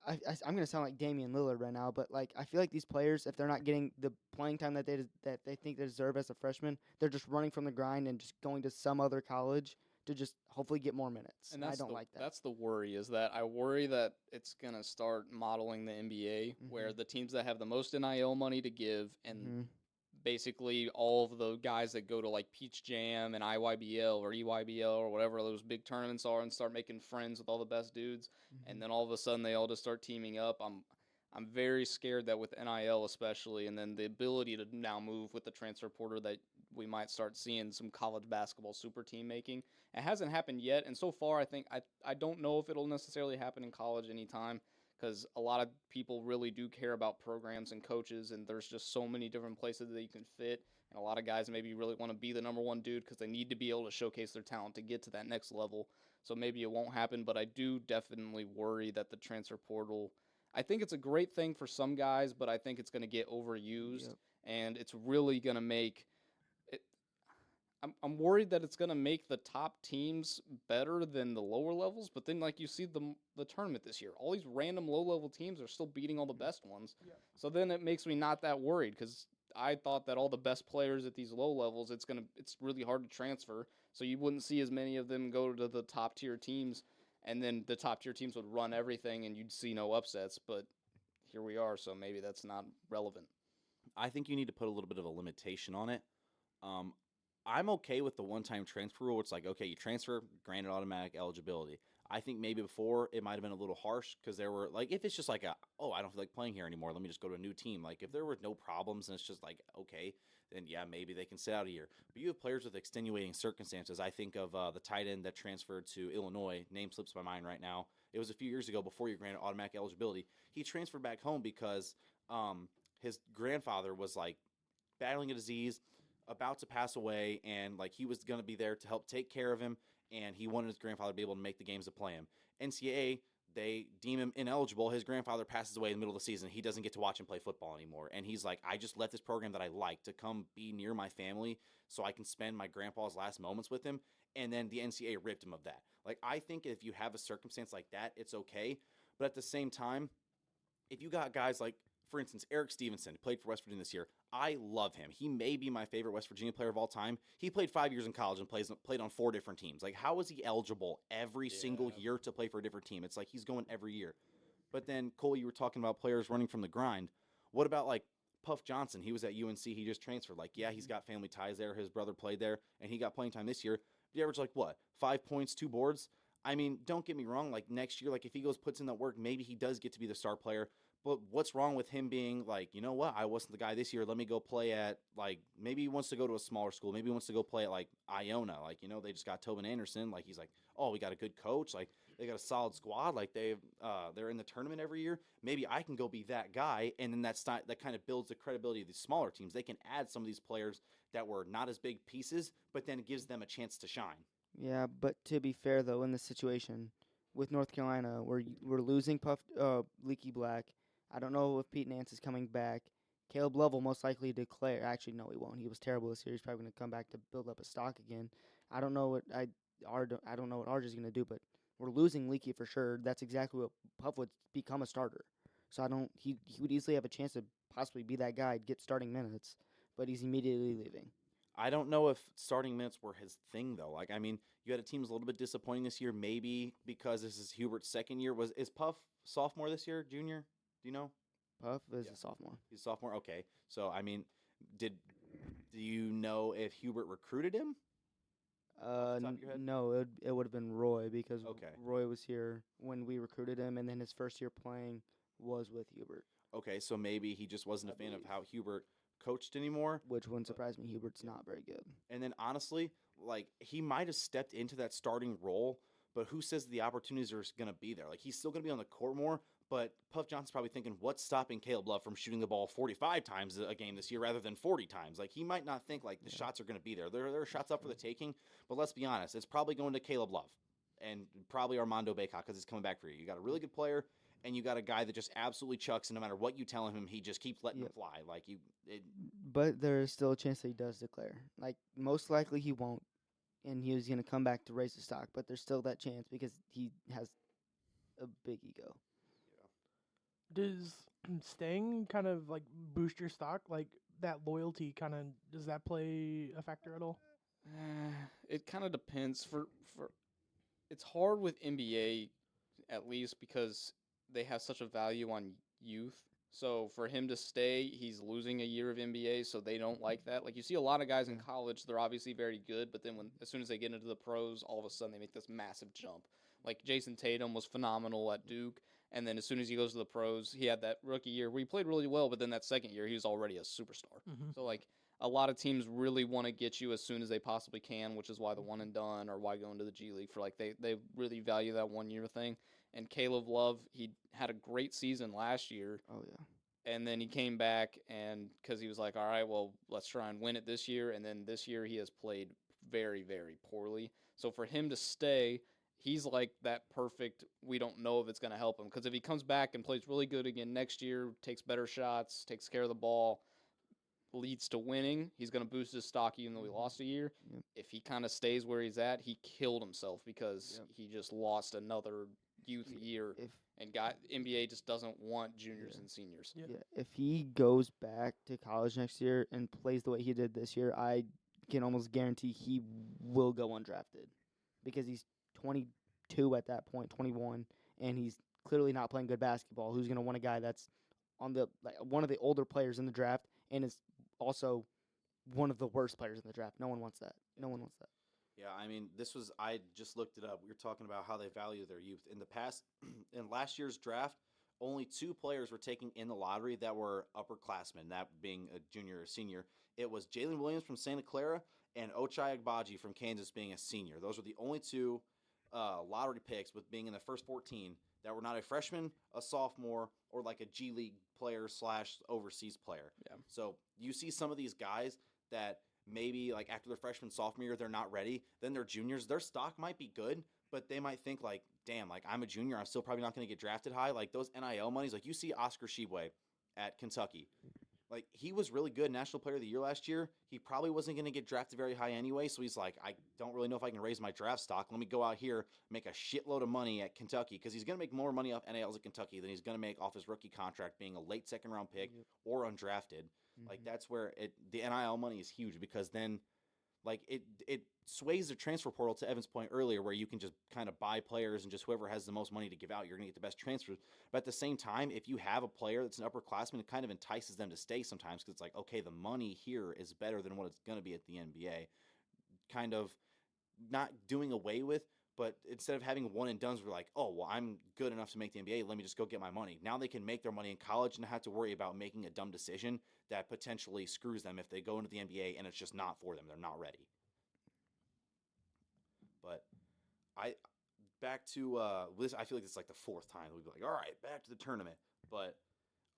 I'm gonna sound like Damian Lillard right now, but like I feel like these players, if they're not getting the playing time that they think they deserve as a freshman, they're just running from the grind and just going to some other college to just hopefully get more minutes. And I don't like that. That's the worry, is that I worry that it's going to start modeling the NBA where the teams that have the most NIL money to give and basically all of the guys that go to like Peach Jam and IYBL or EYBL or whatever those big tournaments are and start making friends with all the best dudes, and then all of a sudden they all just start teaming up. I'm very scared that with NIL especially, and then the ability to now move with the transfer portal, that we might start seeing some college basketball super team making. It hasn't happened yet, and so far I don't know if it'll necessarily happen in college anytime, because a lot of people really do care about programs and coaches, and there's just so many different places that you can fit, and a lot of guys maybe really want to be the number one dude because they need to be able to showcase their talent to get to that next level. So maybe it won't happen, but I do definitely worry that the transfer portal, I think it's a great thing for some guys, but I think it's going to get overused, and it's really going to make it. I'm worried that it's going to make the top teams better than the lower levels, but then like you see the tournament this year, all these random low-level teams are still beating all the best ones. Yeah. So then it makes me not that worried, because I thought that all the best players at these low levels, it's really hard to transfer, so you wouldn't see as many of them go to the top-tier teams. And then the top-tier teams would run everything, and you'd see no upsets. But here we are, so maybe that's not relevant. I think you need to put a little bit of a limitation on it. I'm okay with the one-time transfer rule. It's like, okay, you transfer, granted automatic eligibility. I think maybe before it might have been a little harsh because there were, like, if it's just like, I don't feel like playing here anymore, let me just go to a new team. Like, if there were no problems and it's just like, okay, then yeah, maybe they can sit out a year. But you have players with extenuating circumstances. I think of the tight end that transferred to Illinois. Name slips my mind right now. It was a few years ago before you granted automatic eligibility. He transferred back home because his grandfather was, like, battling a disease, about to pass away, and, like, he was going to be there to help take care of him, and he wanted his grandfather to be able to make the games to play him. NCAA, they deem him ineligible. His grandfather passes away in the middle of the season. He doesn't get to watch him play football anymore. And he's like, I just left this program that I like to come be near my family so I can spend my grandpa's last moments with him. And then the NCAA ripped him of that. Like, I think if you have a circumstance like that, it's okay. But at the same time, if you got guys like, for instance, Eric Stevenson, played for West Virginia this year. I love him. He may be my favorite West Virginia player of all time. He played 5 years in college and played on 4 different teams. Like, how is he eligible every single year to play for a different team? It's like he's going every year. But then, Cole, you were talking about players running from the grind. What about, like, Puff Johnson? He was at UNC. He just transferred. Like, yeah, he's got family ties there. His brother played there, and he got playing time this year. He averaged, like, what, 5 points, 2 boards? I mean, don't get me wrong. Like, next year, like, if he puts in that work, maybe he does get to be the star player. But what's wrong with him being like, you know what, I wasn't the guy this year. Let me go play at, like, maybe he wants to go to a smaller school. Maybe he wants to go play at, like, Iona. Like, you know, they just got Tobin Anderson. Like, he's like, oh, we got a good coach. Like, they got a solid squad. Like, they're in the tournament every year. Maybe I can go be that guy. And then that kind of builds the credibility of these smaller teams. They can add some of these players that were not as big pieces, but then it gives them a chance to shine. Yeah, but to be fair, though, in this situation with North Carolina, we're losing Leaky Black. I don't know if Pete Nance is coming back. Caleb Love will most likely declare. Actually, no, he won't. He was terrible this year. He's probably going to come back to build up a stock again. I don't know what I don't know what RJ is going to do, but we're losing Leaky for sure. That's exactly what Puff would become a starter. So he would easily have a chance to possibly be that guy, get starting minutes. but he's immediately leaving. I don't know if starting minutes were his thing though. Like, I mean, you had a team that's a little bit disappointing this year, maybe because this is Hubert's second year. Is Puff sophomore this year? Junior? Do you know? Puff is Yeah. a sophomore. He's a sophomore. Okay, so I mean, do you know if Hubert recruited him? Off the top of your head? No, it would have been Roy because Okay. Roy was here when we recruited him, and then his first year playing was with Hubert, Okay, so maybe he just wasn't a I fan of believe. how Hubert coached anymore. which wouldn't surprise me. Hubert's not very good. And then honestly, like he might have stepped into that starting role, but who says the opportunities are going to be there? Like he's still going to be on the court more, but Puff Johnson's probably thinking, what's stopping Caleb Love from shooting the ball 45 times a game this year rather than 40 times? Like he might not think like the shots are going to be there. There are shots up for the taking, but let's be honest, it's probably going to Caleb Love and probably Armando Bacot because he's coming back for you. You got a really good player. And you got a guy that just absolutely chucks, and no matter what you tell him, he just keeps letting him fly. Like But there is still a chance that he does declare. Like most likely he won't, and he was going to come back to raise the stock. But there's still that chance because he has a big ego. Does staying kind of like boost your stock? Like that loyalty kind of, does that play a factor at all? It kind of depends. It's hard with NBA, at least because they have such a value on youth. So for him to stay, he's losing a year of NBA, so they don't like that. Like you see a lot of guys in college, they're obviously very good, but then as soon as they get into the pros, all of a sudden they make this massive jump. Like Jason Tatum was phenomenal at Duke, and then as soon as he goes to the pros, he had that rookie year where he played really well, but then that second year he was already a superstar. Mm-hmm. So like a lot of teams really want to get you as soon as they possibly can, which is why the one and done or why go into the G League for like they really value that 1 year thing. And Caleb Love, he had a great season last year. Oh yeah. And then he came back and because he was like, all right, well, let's try and win it this year. And then this year he has played very, very poorly. So for him to stay, he's like that perfect, we don't know if it's going to help him. Because if he comes back and plays really good again next year, takes better shots, takes care of the ball, leads to winning, he's going to boost his stock even though he lost a year. Yep. If he kind of stays where he's at, he killed himself because Yep. he just lost another youth year. If And NBA just doesn't want juniors and seniors. Yeah. yeah, if he goes back to college next year and plays the way he did this year, I can almost guarantee he will go undrafted because he's 22 at that point, 21, and he's clearly not playing good basketball. Who's going to want a guy that's on the one of the older players in the draft and is also one of the worst players in the draft? No one wants that. No one wants that. Yeah, I mean, I just looked it up. We were talking about how they value their youth. In the past, in last year's draft, only 2 players were taken in the lottery that were upperclassmen, that being a junior or senior. It was Jalen Williams from Santa Clara and Ochai Agbaji from Kansas being a senior. Those were the only 2 lottery picks with being in the first 14 that were not a freshman, a sophomore, or like a G League player / overseas player. Yeah. So you see some of these guys that maybe like after their freshman, sophomore year, they're not ready. Then they're juniors. Their stock might be good, but they might think like, damn, like I'm a junior. I'm still probably not going to get drafted high. Like those NIL monies, like you see Oscar Tshiebwe at Kentucky. Like he was really good, National Player of the Year last year. He probably wasn't going to get drafted very high anyway. So he's like, I don't really know if I can raise my draft stock. Let me go out here, make a shitload of money at Kentucky because he's going to make more money off NILs at Kentucky than he's going to make off his rookie contract being a late second round pick or undrafted. Like that's where the NIL money is huge because then like it sways the transfer portal to Evan's point earlier where you can just kind of buy players and just whoever has the most money to give out, you're going to get the best transfers. But at the same time, if you have a player that's an upperclassman, it kind of entices them to stay sometimes because it's like, okay, the money here is better than what it's going to be at the NBA. Kind of not doing away with, but instead of having one and dones, we're like, oh, well, I'm good enough to make the NBA. Let me just go get my money. Now they can make their money in college and not have to worry about making a dumb decision that potentially screws them if they go into the NBA and it's just not for them. They're not ready. But back to this. I feel like it's like the 4th time we'd be like, all right, back to the tournament. But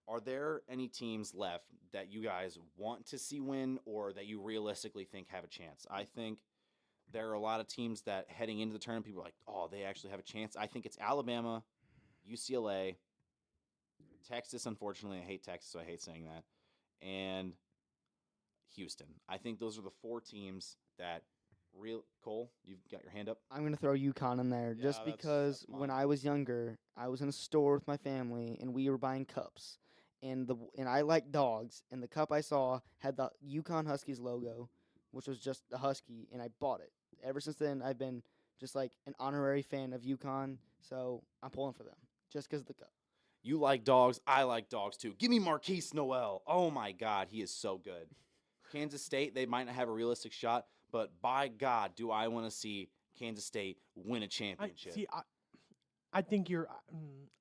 are there any teams left that you guys want to see win or that you realistically think have a chance? I think there are a lot of teams that heading into the tournament, people are like, oh, they actually have a chance. I think it's Alabama, UCLA, Texas, unfortunately. I hate Texas, so I hate saying that, and Houston. I think those are the 4 teams that Cole, you've got your hand up? I'm going to throw UConn in there Yeah, just that's because when mine. I was younger, I was in a store with my family, and we were buying cups. and I like dogs, and the cup I saw had the Yukon Huskies logo, which was just a husky, and I bought it. Ever since then, I've been just like an honorary fan of Yukon, so I'm pulling for them just because of the cup. You like dogs. I like dogs too. Give me Marquise Noel. Oh my God, he is so good. Kansas State, they might not have a realistic shot, but by God, do I want to see Kansas State win a championship. I think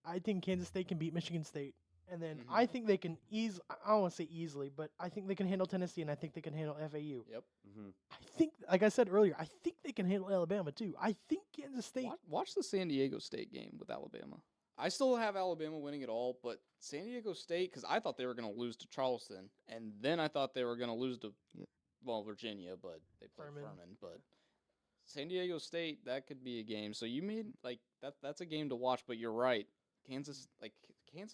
I think Kansas State can beat Michigan State, and then Mhm. I think they can I don't want to say easily, but I think they can handle Tennessee, and I think they can handle FAU. Yep. Mm-hmm. I think, like I said earlier, I think they can handle Alabama too. I think Kansas State. Watch the San Diego State game with Alabama. I still have Alabama winning it all, but San Diego State, because I thought they were going to lose to Charleston, and then I thought they were going to lose to, Yep. well, Virginia, but they played Furman. Furman. But San Diego State, that could be a game. So you made like that's a game to watch. But you're right, Kansas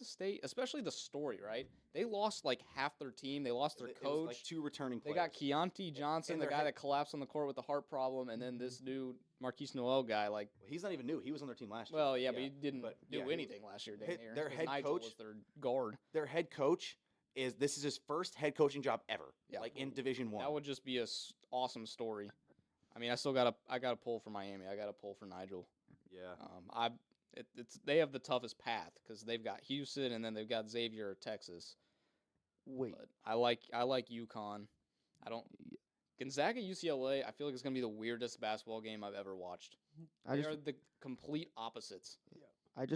State, especially the story, right? They lost like half their team. They lost their It was coach. like 2 returning They players. got Keontae Johnson, And the their guy head- that collapsed on the court with a heart problem, and then this new Marquise Noel guy. Like, He's not even new. He was on their team last year. well, yeah, but he didn't but, do yeah, he- anything last year. hit- Dang near, their 'cause head Nigel coach- was their guard. Their head coach this is his first head coaching job ever. Yeah. Like in Division 1. That would just be a awesome story. I mean, I got to pull for Miami. I got to pull for Nigel. Yeah. They have the toughest path because they've got Houston and then they've got Xavier, Texas. Wait, But I like UConn. I don't Gonzaga UCLA. I feel like it's gonna be the weirdest basketball game I've ever watched. I They just are the complete opposites.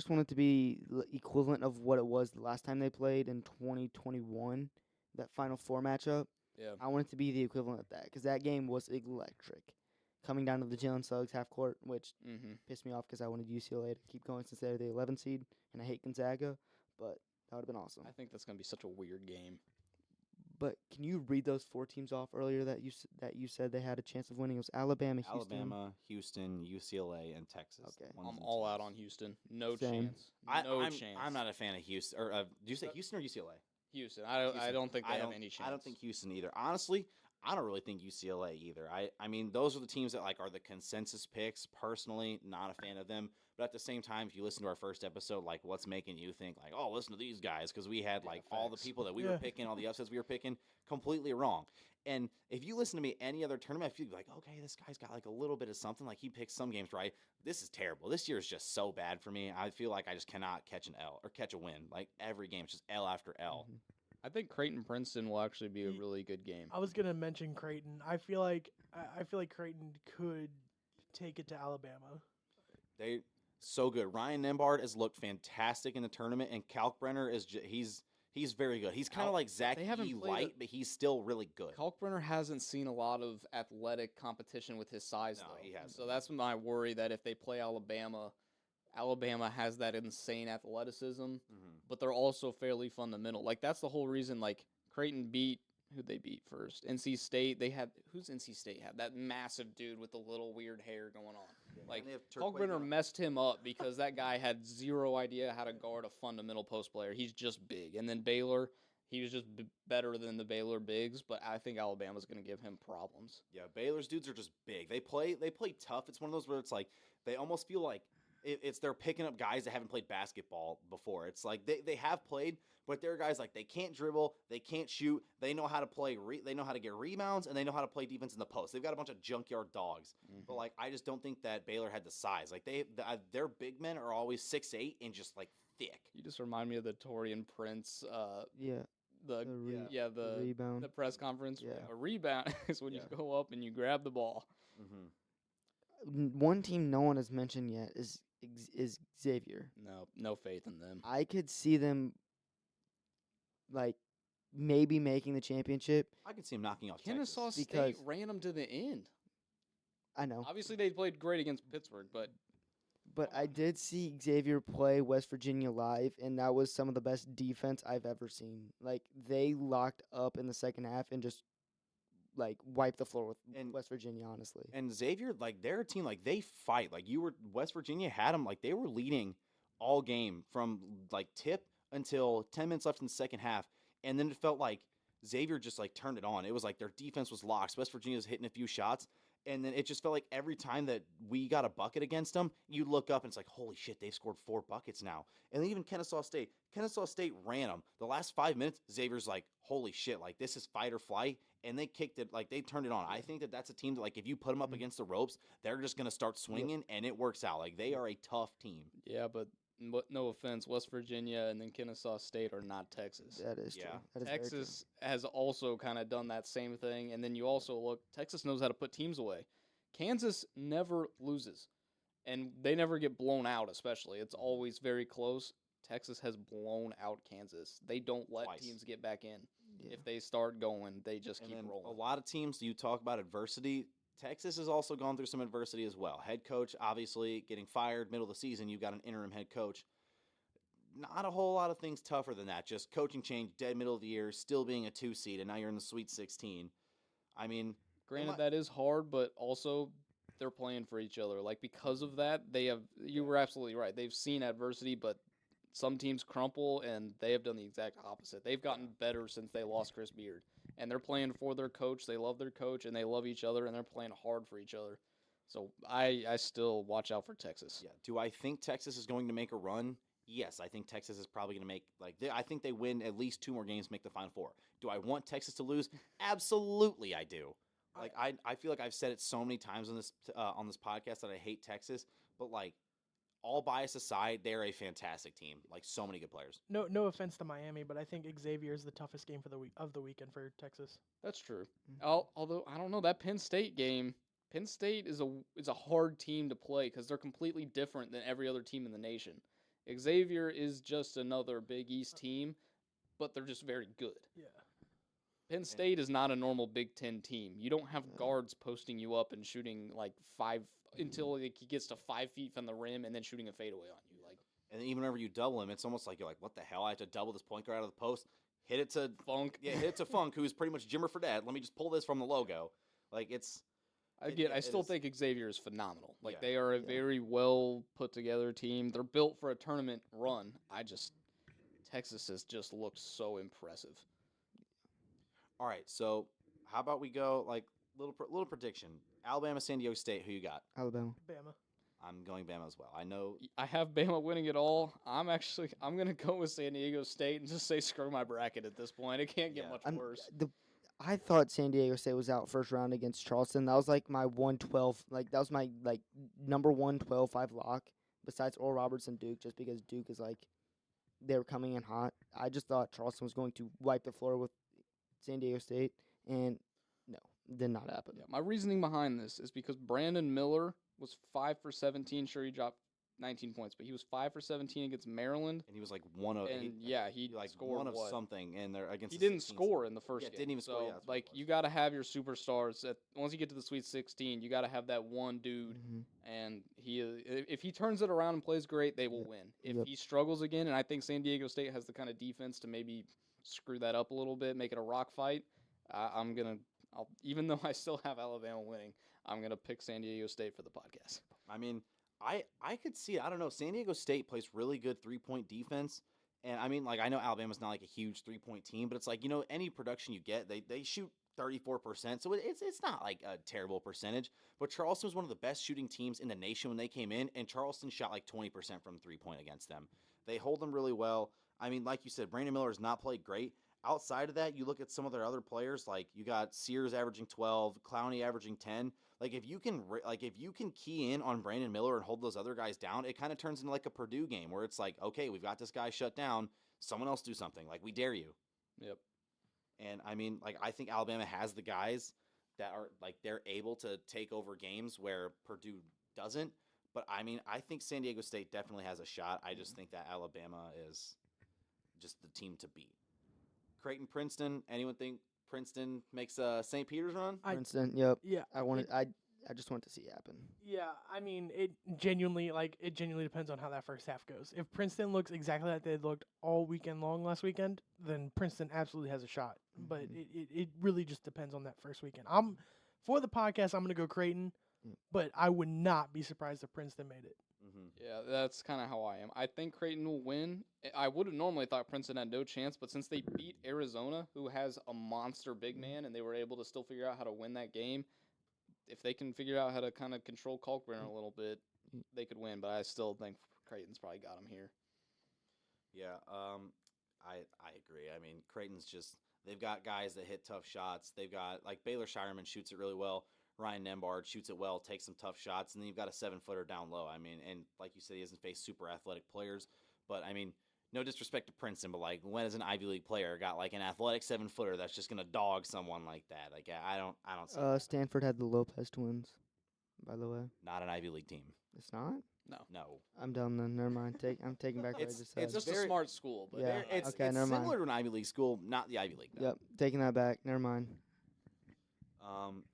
want it to be equivalent of what it was the last time they played in 2021, that Final Four matchup. Yeah. I want it to be the equivalent of that because that game was electric. Coming down to the Jalen Suggs half court, which Mm-hmm. pissed me off because I wanted UCLA to keep going since they're the 11 seed, and I hate Gonzaga, but that would have been awesome. I think that's gonna be such a weird game. But can you read those 4 teams off earlier that you said they had a chance of winning? It was Alabama, Houston. Alabama, Houston, UCLA, and Texas. Okay. Ones I'm and all twos. out on Houston. No Same. chance. No chance. I'm not a fan of Houston. Or do you say Uh, Houston or UCLA? Houston. I don't think they have any chance. I don't think Houston either. Honestly, I don't really think UCLA either. I mean, those are the teams that like are the consensus picks. Personally, not a fan of them. But at the same time, if you listen to our first episode, like what's making you think like, oh, listen to these guys? Because we had Yeah, like all the facts. people that we were Yeah. picking, all the upsets we were picking, completely wrong. And if you listen to me any other tournament, I feel like, okay, this guy's got like a little bit of something. Like he picks some games right. This is terrible. This year is just so bad for me. I feel like I just cannot catch an L or catch a win. Like every game, it's just L after L. Mhm. I think Creighton Princeton will actually be a Ye- really good game. I was gonna mention Creighton. I feel like Creighton could take it to Alabama. They so good. Ryan Nembhard has looked fantastic in the tournament, and Kalkbrenner is he's very good. He's kind of Cal- like Zach they haven't E. played Light, but he's still really good. Kalkbrenner hasn't seen a lot of athletic competition with his size, No, though. he hasn't. So that's my worry that if they play Alabama, Alabama has that insane athleticism, Mhm. but they're also fairly fundamental. Like that's the whole reason. Like Creighton beat who'd they beat first? NC State. They had who's NC State had that massive dude with the little weird hair going on. Like And they have Turquoise Kalkbrenner now. messed him up because that guy had zero idea how to guard a fundamental post player. He's just big. And then Baylor, he was just better than the Baylor bigs, but I think Alabama's going to give him problems. Yeah, Baylor's dudes are just big. They play tough. It's one of those where it's like they almost feel like it's they're picking up guys that haven't played basketball before. It's like they have played, but they're guys like they can't dribble, they can't shoot, they know how to play, they know how to get rebounds, and they know how to play defense in the post. They've got a bunch of junkyard dogs. But like I just don't think that Baylor had the size. Like their big men are always 6'8" and just like thick. You just remind me of the Torian Prince, Yeah, the the rebound. the press conference. Yeah. A rebound is when Yeah. you go up and you grab the ball. One team no one has mentioned yet is Xavier. No faith in them. I could see them like maybe making the championship. I could see him knocking off Kennesaw Texas. State Because- ran them to the end. I know, Obviously, they played great against Pittsburgh, but but I did see Xavier play West Virginia live, and that was some of the best defense I've ever seen. Like they locked up in the second half and just like wiped the floor with And- West Virginia. Honestly, And Xavier, like they're a team, like they fight. Like West Virginia had them, like they were leading all game from like tip until 10 minutes left in the second half, and then it felt like Xavier just like turned it on. It was like their defense was locked. West Virginia was hitting a few shots, And then it just felt like every time that we got a bucket against them, you look up and it's like, holy shit, they've scored 4 buckets now. And then even Kennesaw State ran them. The last 5 minutes, Xavier's like, holy shit, like this is fight or flight. And they kicked it, like they turned it on. I think that that's a team that, like, if you put them up against the ropes, they're just going to start swinging and it works out. Like they are a tough team. Yeah, but no offense, West Virginia and then Kennesaw State are not Texas. That is true. Yeah. That is very true. Texas has also kind of done that same thing. And then you also look, Texas knows how to put teams away. Kansas never loses, and they never get blown out, especially. It's always very close. Texas has blown out Kansas. They don't let Twice. teams get back in. Yeah. If they start going, they just And keep then rolling. a lot of teams, you talk about adversity. Texas has also gone through some adversity as well. Head coach, obviously, getting fired middle of the season. You've got an interim head coach. Not a whole lot of things tougher than that. Just coaching change, dead middle of the year, still being a 2 seed, and now you're in the Sweet 16. I mean, Granted, that is hard, but also they're playing for each other. Like, because of that, you were absolutely right. They've seen adversity, but some teams crumple, and they have done the exact opposite. They've gotten better since they lost Chris Beard. And they're playing for their coach. They love their coach, and they love each other, and they're playing hard for each other. So I still watch out for Texas. yeah. Do I think Texas is going to make a run? Yes, I think Texas is probably going to make, I think they win at least 2 more games, make the Final Four. Do I want Texas to lose? Absolutely, I do. Like I feel like I've said it so many times on this podcast that I hate Texas, but like all bias aside, they're a fantastic team. Like so many good players. No offense to Miami, but I think Xavier is the toughest game of the weekend for Texas. That's true. Mhm. Although, I don't know, that Penn State game, Penn State is a hard team to play because they're completely different than every other team in the nation. Xavier is just another Big East team, but they're just very good. Yeah. Penn State is not a normal Big Ten team. You don't have guards posting you up and shooting like 5 until like, he gets to 5 feet from the rim and then shooting a fadeaway on you. Like And even whenever you double him, it's almost like you're like, what the hell? I have to double this point guard out of the post. Hit it to Funk. Yeah, hit it to Funk, who's pretty much Jimmer Fredette. Let me just pull this from the logo. Like it's I it still is- think Xavier is phenomenal. Like Yeah. they are a very well put together team. They're built for a tournament run. Texas has just looked so impressive. all right. So how about we go like little prediction? Alabama, San Diego State. Who you got? Alabama. Bama. I'm going Bama as well. I know. I have Bama winning it all. I'm gonna go with San Diego State and just say screw my bracket at this point. It can't get Yeah. much I'm, worse. I thought San Diego State was out first round against Charleston. That was like my 112. Like that was my number 112-5 lock. Besides Oral Roberts and Duke, just because Duke is like they were coming in hot. I just thought Charleston was going to wipe the floor with San Diego State, and no, did not happen. Yeah, my reasoning behind this is because Brandon Miller was 5 for 17. Sure, he dropped 19 points, but he was 5 for 17 against Maryland. And he was like one of And he like scored one of what? something, and they're against. He the didn't 16 score in the first Yeah, game. didn't even score, So, yeah, that's what it like, was. you got to have your superstars. Once you get to the Sweet 16, you got to have that one dude. Mhm. And if he turns it around and plays great, they will Yep. win. If Yep. he struggles again, and I think San Diego State has the kind of defense to maybe screw that up a little bit, make it a rock fight, even though I still have Alabama winning, I'm gonna pick San Diego State for the podcast. I mean, I could see it. I don't know. San Diego State plays really good 3-point defense. And I mean, like, I know Alabama's not like a huge 3-point team, but it's like, any production you get, they shoot 34%. So it's not like a terrible percentage. But Charleston was one of the best shooting teams in the nation when they came in, and Charleston shot like 20% from 3-point against them. They hold them really well. I mean, like you said, Brandon Miller has not played great. Outside of that, you look at some of their other players, like you got Sears averaging 12, Clowney averaging 10. Like if you can key in on Brandon Miller and hold those other guys down, it kind of turns into like a Purdue game where it's like, okay, we've got this guy shut down. Someone else do something. Like we dare you. Yep. And I mean, like I think Alabama has the guys that are like they're able to take over games where Purdue doesn't. But I mean, I think San Diego State definitely has a shot. I just think that Alabama is just the team to beat. Creighton, Princeton. Anyone think Princeton makes a St. Peter's run? Princeton. Yep. Yeah. I just want to see it happen. Yeah, I mean, it genuinely depends on how that first half goes. If Princeton looks exactly like they looked all weekend long last weekend, then Princeton absolutely has a shot. But it really just depends on that first weekend. For the podcast, I'm going to go Creighton, but I would not be surprised if Princeton made it. Mm-hmm. Yeah, that's kind of how I am. I think Creighton will win. I would have normally thought Princeton had no chance, but since they beat Arizona, who has a monster big man, and they were able to still figure out how to win that game, if they can figure out how to kind of control Kalkbrenner a little bit, they could win. But I still think Creighton's probably got them here. Yeah, I agree. I mean, Creighton's just they've got guys that hit tough shots. They've got like Baylor Shireman shoots it really well. Ryan Nembard shoots it well, takes some tough shots, and then you've got a 7-footer down low. I mean, and like you said, he hasn't faced super athletic players, but I mean, no disrespect to Princeton, but like when as an Ivy League player got like an athletic 7-footer that's just gonna dog someone like that? Like I don't see that. Stanford had the Lopez twins, by the way. Not an Ivy League team. It's not. No. I'm done then. Never mind. I'm taking back what I just said. It's just very- a smart school, but Yeah. It's Okay, never mind. similar to an Ivy League school, not the Ivy League. Though. Yep, taking that back. Never mind.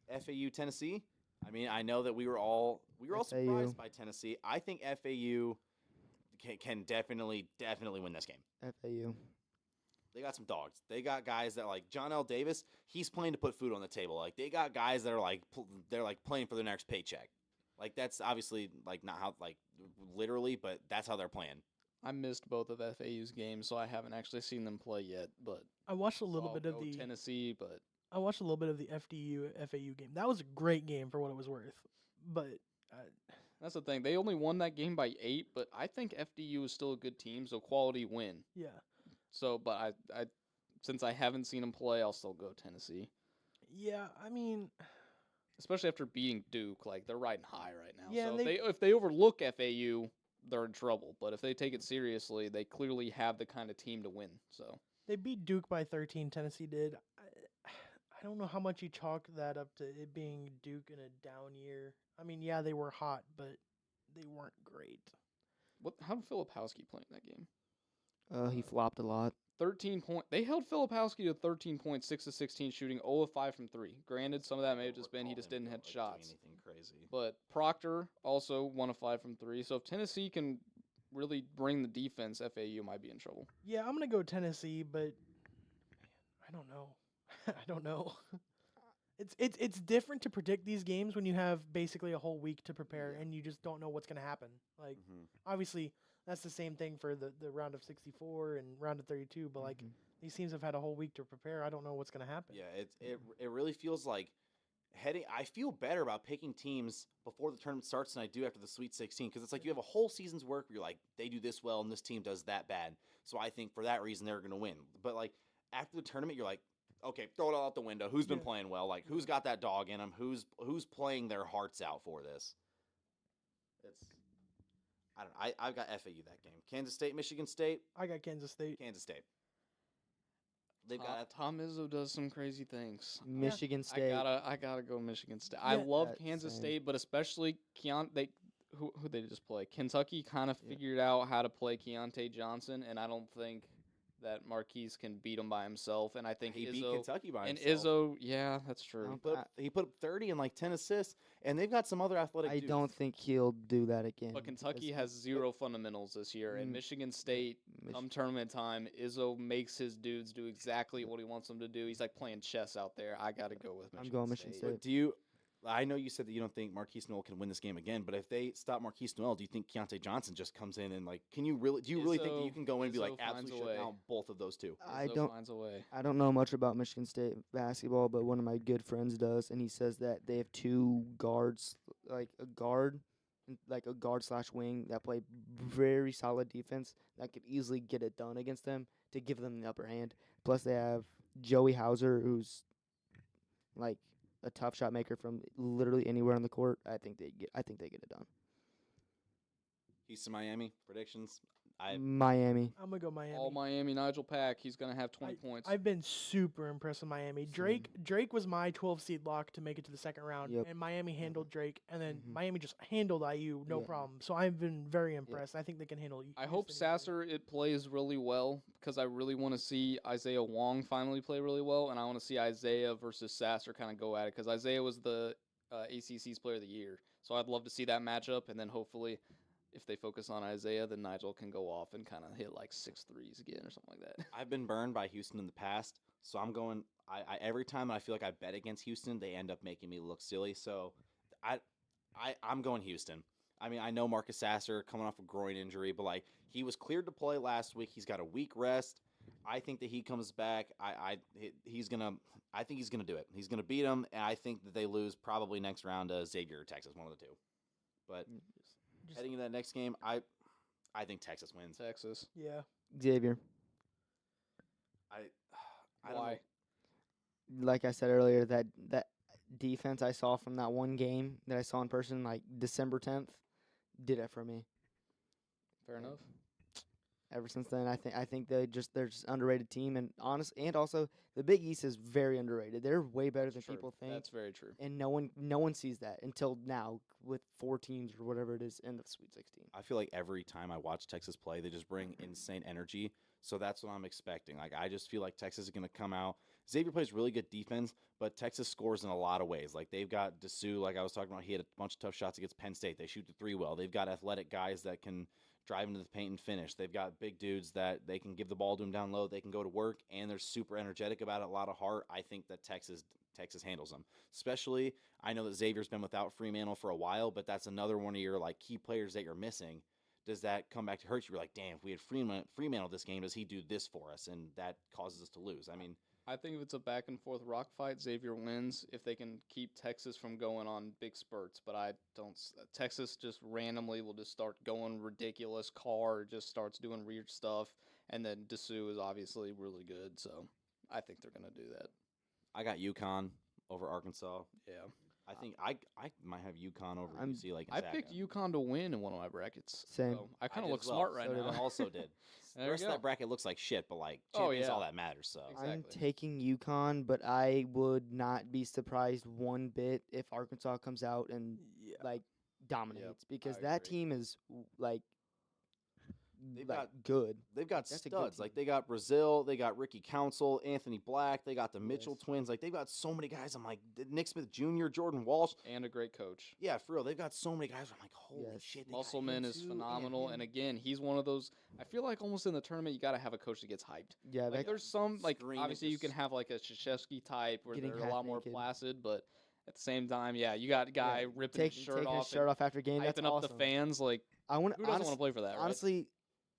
FAU Tennessee. I mean, I know that we were all FAU. surprised by Tennessee. I think FAU can definitely win this game. FAU. They got some dogs. They got guys that like John L. Davis. He's playing to put food on the table. Like they got guys that are like they're like playing for their next paycheck. Like that's obviously like not how like literally, but that's how they're playing. I missed both of FAU's games, so I haven't actually seen them play yet. But I watched a little I'll bit of go the Tennessee, but I watched a little bit of the FDU FAU game. That was a great game for what it was worth. But that's the thing. They only won that game by 8, but I think FDU is still a good team, so quality win. yeah, So, but I since I haven't seen them play, I'll still go Tennessee. yeah. I mean, Especially after beating Duke, like they're riding high right now. Yeah, so they- if they overlook FAU, they're in trouble. But if they take it seriously, they clearly have the kind of team to win. So they beat Duke by 13. Tennessee did. I don't know how much you chalk that up to it being Duke in a down year. I mean, yeah, they were hot, but they weren't great. how did Filipowski play in that game? He flopped a lot. 13 point. They held Filipowski to 13 points, 6 of 16 shooting, 0 of 5 from 3. Granted, some of that may have just been he just didn't hit shots. Anything crazy. But Proctor also 1 of 5 from 3. So if Tennessee can really bring the defense, FAU might be in trouble. Yeah, I'm gonna go Tennessee, but man, I don't know. I don't know. It's different to predict these games when you have basically a whole week to prepare Yeah. and you just don't know what's gonna happen. Like Mhm. obviously that's the same thing for the round of 64 and round of 32, but like these teams have had a whole week to prepare. I don't know what's gonna happen. Yeah, it really feels like heading. I feel better about picking teams before the tournament starts than I do after the Sweet 16 because it's like you have a whole season's work where you're like they do this well and this team does that bad. So I think for that reason they're going to win. But like after the tournament, you're like, okay, throw it all out the window. Who's been Yeah. playing well? Like who's got that dog in them? Who's playing their hearts out for this? It's I don't know. I've got FAU that game. Kansas State, Michigan State, I got Kansas State. Kansas State. They've got Tom Izzo does some crazy things. Michigan State. I gotta go Michigan State. I Yeah. love That Kansas same. State, but especially who they just play. Kentucky kind of Yeah. figured out how to play Keontae Johnson, and I don't think that Marquise can beat him by himself. And I think he beat Izzo Kentucky by and himself. Izzo, yeah, that's true. He put up 30 and like 10 assists, and they've got some other athletic I dudes. don't think he'll do that again. But Kentucky because has zero fundamentals this year, and Mm. Michigan State, Mich- come tournament time, Izzo makes his dudes do exactly what he wants them to do. He's like playing chess out there. I got to go with Michigan I'm going Michigan State. State. But do you? I know you said that you don't think Marquise Noel can win this game again, but if they stop Marquise Noel, do you think Keontae Johnson just comes in and like, can you really? Do you really think that you Izzo- can go in and be like Izzo finds absolutely a shut way. down both of those two? I Izzo don't. finds a way. I don't know much about Michigan State basketball, but one of my good friends does, and he says that they have two guards, like a guard slash wing that play very solid defense that could easily get it done against them to give them the upper hand. Plus, they have Joey Hauser, who's like a tough shot maker from literally anywhere on the court. I think they get it done. Houston, Miami predictions. Miami. I'm gonna go Miami. All Miami, Nigel Pack. He's gonna have 20 points. I've been super impressed with Miami. Drake was my 12 seed lock to make it to the second round, Yep. and Miami handled Drake, and then Mhm. Miami just handled IU, no Yeah. problem. So I've been very impressed. I think they can handle. I hope Houston easily. Sasser it plays really well because I really want to see Isaiah Wong finally play really well, and I want to see Isaiah versus Sasser kind of go at it because Isaiah was the ACC's Player of the Year, so I'd love to see that matchup, and then hopefully, if they focus on Isaiah, then Nigel can go off and kind of hit like 6 threes again or something like that. I've been burned by Houston in the past, so I'm going. I every time I feel like I bet against Houston, they end up making me look silly. So I'm going Houston. I mean, I know Marcus Sasser coming off a groin injury, but like he was cleared to play last week. He's got a week rest. I think that he comes back. He's gonna. I think he's gonna do it. He's gonna beat him, and I think that they lose probably next round to Xavier or Texas, one of the two. But Just- heading into that next game, I think Texas wins. Texas. Yeah. Xavier. I don't know. Why? Like I said earlier, that defense I saw from that one game that I saw in person, like December 10th, did it for me. Fair enough. Ever since then, I think they're just underrated team, and also the Big East is very underrated. They're way better than True. people think, That's very true. and no one sees that until now with 4 teams or whatever it is in the Sweet 16. I feel like every time I watch Texas play, they just bring insane energy. So that's what I'm expecting. Like I just feel like Texas is going to come out. Xavier plays really good defense, but Texas scores in a lot of ways. Like they've got Dessou, like I was talking about, he had a bunch of tough shots against Penn State. They shoot the 3 well. They've got athletic guys that can drive into the paint and finish. They've got big dudes that they can give the ball to them down low. They can go to work, and they're super energetic about it, a lot of heart. I think that Texas handles them. Especially, I know that Xavier's been without Fremantle for a while, but that's another one of your like key players that you're missing. Does that come back to hurt you? You're like, damn, if we had Fremantle this game, does he do this for us? And that causes us to lose. I mean, I think if it's a back and forth rock fight, Xavier wins if they can keep Texas from going on big spurts. But I don't. Texas just randomly will just start going ridiculous. Carr just starts doing weird stuff, and then Dessou is obviously really good. So I think they're gonna do that. I got UConn over Arkansas. Yeah, I think I might have UConn over I'm- UC. Like I picked UConn to win in one of my brackets. Same. So I kind did of look as well. smart right So did now. I. Also did. There The you rest of go. that bracket looks like shit, but like Oh, champions, yeah. all that matters. So Exactly. I'm taking UConn, but I would not be surprised one bit if Arkansas comes out and Yeah. like dominates because I that agree. team is like They've like got- good. they've got That's a good studs. Like team. they got Brazil, they got Ricky Council, Anthony Black, they got the Mitchell Yes. twins. Like they've got so many guys. I'm like Nick Smith Jr., Jordan Walsh. And a great coach. Yeah, for real. They've got so many guys. Where I'm like, holy Yes. shit. they got Musselman him is too, phenomenal, him. and again, he's one of those. I feel like almost in the tournament, you got to have a coach that gets hyped. Yeah, Like that, there's some like Scream it obviously you can just- have like a Krzyzewski type where Getting they're a half lot more naked. placid, but at the same time, yeah, you got a guy yeah, ripping his shirt taking off, his shirt off after game. and That's hyping up awesome. the fans. Like I want who doesn't want to play for that? Right? honestly,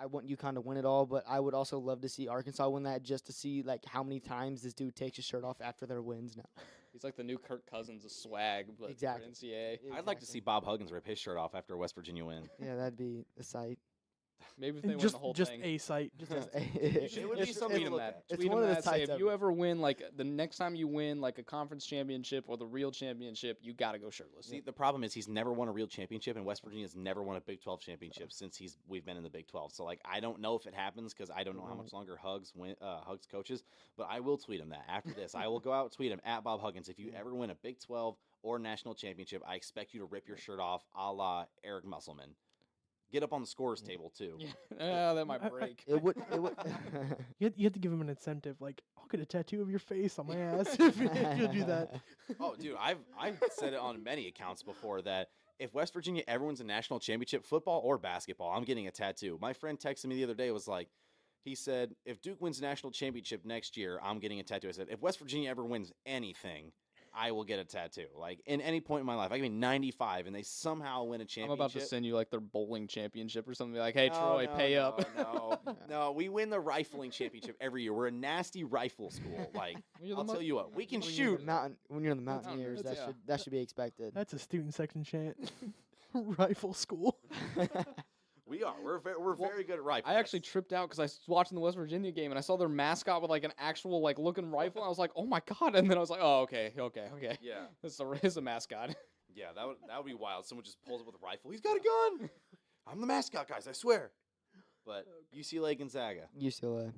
I want UConn to win it all, but I would also love to see Arkansas win that just to see like how many times this dude takes his shirt off after their wins now. He's like the new Kirk Cousins of swag, but Exactly. for NCAA. I'd like to see Bob Huggins rip his shirt off after a West Virginia win. Yeah, that'd be a sight. Maybe if they win just the whole just thing. a site. Just It would be it's- something Tweet to him look that. at. It's Tweet one him of the that. Say sites if you ever. ever win, like the next time you win like a conference championship or the real championship, you got to go shirtless. See, the problem is he's never won a real championship, and West Virginia's never won a Big 12 championship since we've been in the Big 12. So like, I don't know if it happens because I don't know how much longer Hugs coaches. But I will tweet him that after this. I will go out and tweet him at Bob Huggins. If you ever win a Big 12 or national championship, I expect you to rip your shirt off, a la Eric Musselman. Get up on the scorers table too. Yeah, that might break. It would. You have to give him an incentive. Like, I'll get a tattoo of your face on my ass if you'll do that. Oh, dude, I've said it on many accounts before that if West Virginia ever wins a national championship, football or basketball, I'm getting a tattoo. My friend texted me the other day, was like, he said, if Duke wins a national championship next year, I'm getting a tattoo. I said, if West Virginia ever wins anything, I will get a tattoo. Like, in any point in my life, I can be 95 and they somehow win a I'm championship. about to send you like their bowling championship or something. Be like, hey No, Troy, no, pay no, up. No, we win the rifling championship every year. We're a nasty rifle school. Like, You're the I'll mo- tell you what, we can When you're in shoot. the when you're in the That's- Mountaineers, that's- that should be expected. That's a student section chant. Rifle school. We are. We're very good at rifle. I actually tripped out because I was watching the West Virginia game and I saw their mascot with like an actual like looking rifle. I was like, oh my god! And then I was like, oh okay. Yeah. It's a mascot. Yeah, that would be wild. Someone just pulls up with a rifle. He's got a gun. I'm the mascot, guys. I swear. But UCLA Gonzaga. UCLA.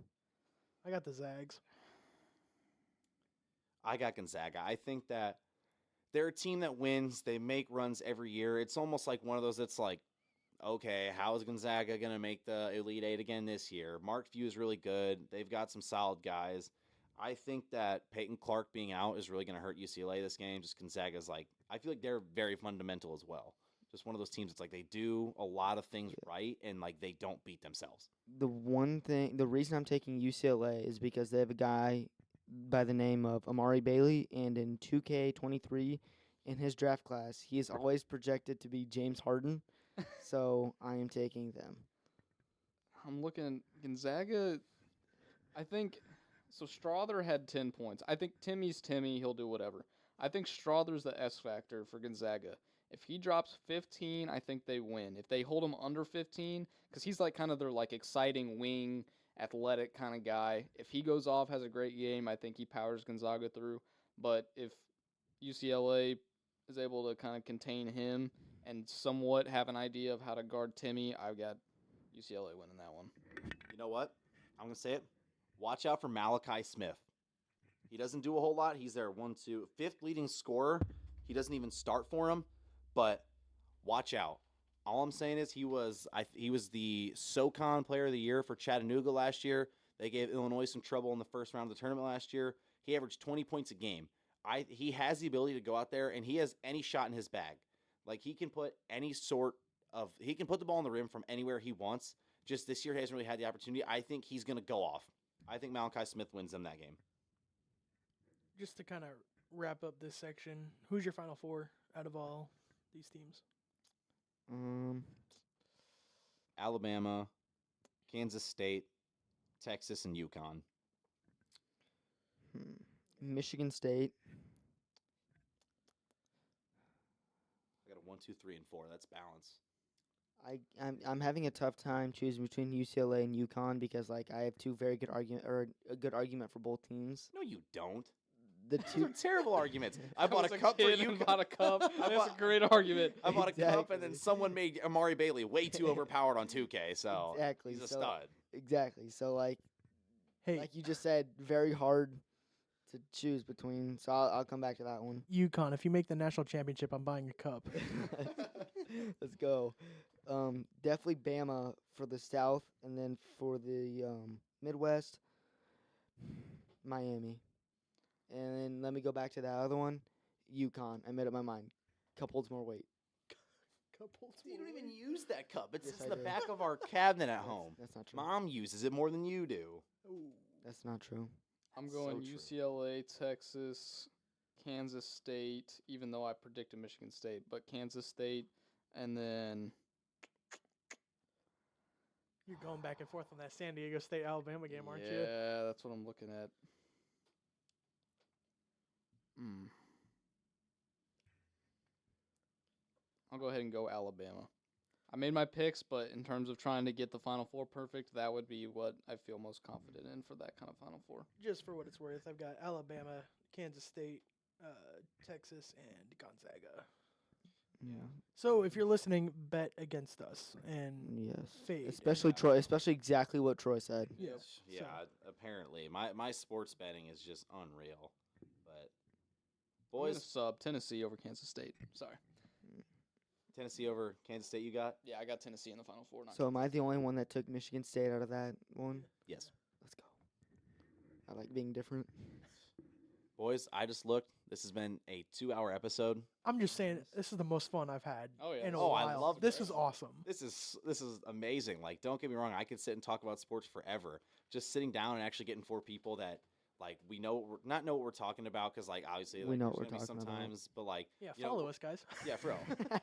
I got the Zags. I got Gonzaga. I think that they're a team that wins. They make runs every year. It's almost like one of those that's like, okay, how is Gonzaga going to make the Elite Eight again this year? Mark Few is really good. They've got some solid guys. I think that Peyton Clark being out is really going to hurt UCLA this game. Just Gonzaga's like, I feel like they're very fundamental as well. Just one of those teams. It's like they do a lot of things right, and like they don't beat themselves. The reason I'm taking UCLA is because they have a guy by the name of Amari Bailey, and in 2K23, in his draft class, he is always projected to be James Harden. So I am taking them. I'm looking Gonzaga. I think so. Strother had 10 points. I think Timmy's Timmy. He'll do whatever. I think Strother's the S factor for Gonzaga. If he drops 15, I think they win. If they hold him under 15, because he's like kind of their like exciting wing, athletic kind of guy. If he goes off, has a great game, I think he powers Gonzaga through. But if UCLA is able to kind of contain him and somewhat have an idea of how to guard Timmy, I've got UCLA winning that one. You know what? I'm going to say it. Watch out for Malachi Smith. He doesn't do a whole lot. He's their 5th leading scorer. He doesn't even start for him, but watch out. All I'm saying is he was the SoCon Player of the Year for Chattanooga last year. They gave Illinois some trouble in the first round of the tournament last year. He averaged 20 points a game. He has the ability to go out there, and he has any shot in his bag. Like, he can put he can put the ball in the rim from anywhere he wants. Just this year he hasn't really had the opportunity. I think he's going to go off. I think Malachi Smith wins them that game. Just to kind of wrap up this section, who's your Final Four out of all these teams? Alabama, Kansas State, Texas, and UConn. Michigan State. I got a 1, 2, 3, and 4. That's balance. I'm having a tough time choosing between UCLA and UConn because like I have two very good a good argument for both teams. No, you don't. The Those two are terrible arguments. I bought a Was cup for kid you. and bought a cup. That's a bought- great argument. I bought a cup, and then Exactly. someone made Amari Bailey way too overpowered on 2K. So exactly he's a so, stud. Exactly. So like Hey, like you just said, very hard to choose between. So I'll come back to that one. UConn, if you make the national championship, I'm buying a cup. Let's go. Definitely Bama for the South, and then for the Midwest, Miami. And then let me go back to that other one, UConn. I made up my mind. Cup holds more weight. You don't even use that cup. It Yes, sits I in the do. back of our cabinet at home. That's not true. Mom uses it more than you do. That's not true. I'm So going true. UCLA, Texas, Kansas State, even though I predicted Michigan State, but Kansas State, and then You're going back and forth on that San Diego State Alabama game, aren't you? yeah, that's what I'm looking at. I'll go ahead and go Alabama. I made my picks, but in terms of trying to get the Final Four perfect, that would be what I feel most confident in for that kind of Final Four. Just for what it's worth, I've got Alabama, Kansas State, Texas, and Gonzaga. Yeah. So if you're listening, bet against us and Yes. fade. Especially and Troy. Especially exactly what Troy said. Yes. Yeah, apparently. My sports betting is just unreal. But I'm gonna boys, sub Tennessee over Kansas State. Sorry. Tennessee over Kansas State you got? Yeah, I got Tennessee in the Final Four. Not So am I the only one that took Michigan State out of that one? Yes. Let's go. I like being different. Boys, I just looked. This has been a 2-hour episode. I'm just saying, this is the most fun I've had Oh, yeah, in a this is while. I love this. this. is awesome. This is amazing. Like, don't get me wrong. I could sit and talk about sports forever. Just sitting down and actually getting 4 people that like we know not know what we're talking about because like obviously like, We know there's what we're gonna be talking about. sometimes, but like Yeah, you know, follow us, guys. Yeah, for real.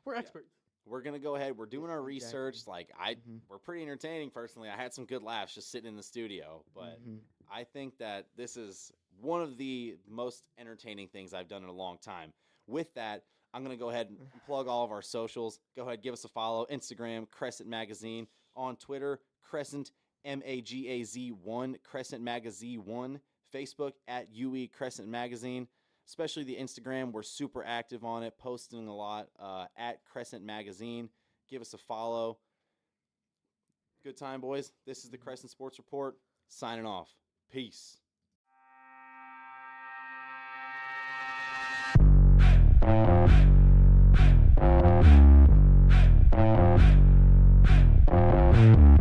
We're experts. We're gonna go ahead. We're doing our Exactly. research. Like Mhm. we're pretty entertaining. Personally, I had some good laughs just sitting in the studio. But Mhm. I think that this is one of the most entertaining things I've done in a long time. With that, I'm gonna go ahead and plug all of our socials. Go ahead, give us a follow. Instagram, Crescent Magazine. On Twitter, Crescent MAGAZ1, Crescent Magazine 1. Facebook at UE Crescent Magazine. Especially the Instagram, we're super active on it, posting a lot at Crescent Magazine. Give us a follow. Good time, boys. This is the Crescent Sports Report. Signing off. Peace. Thank you.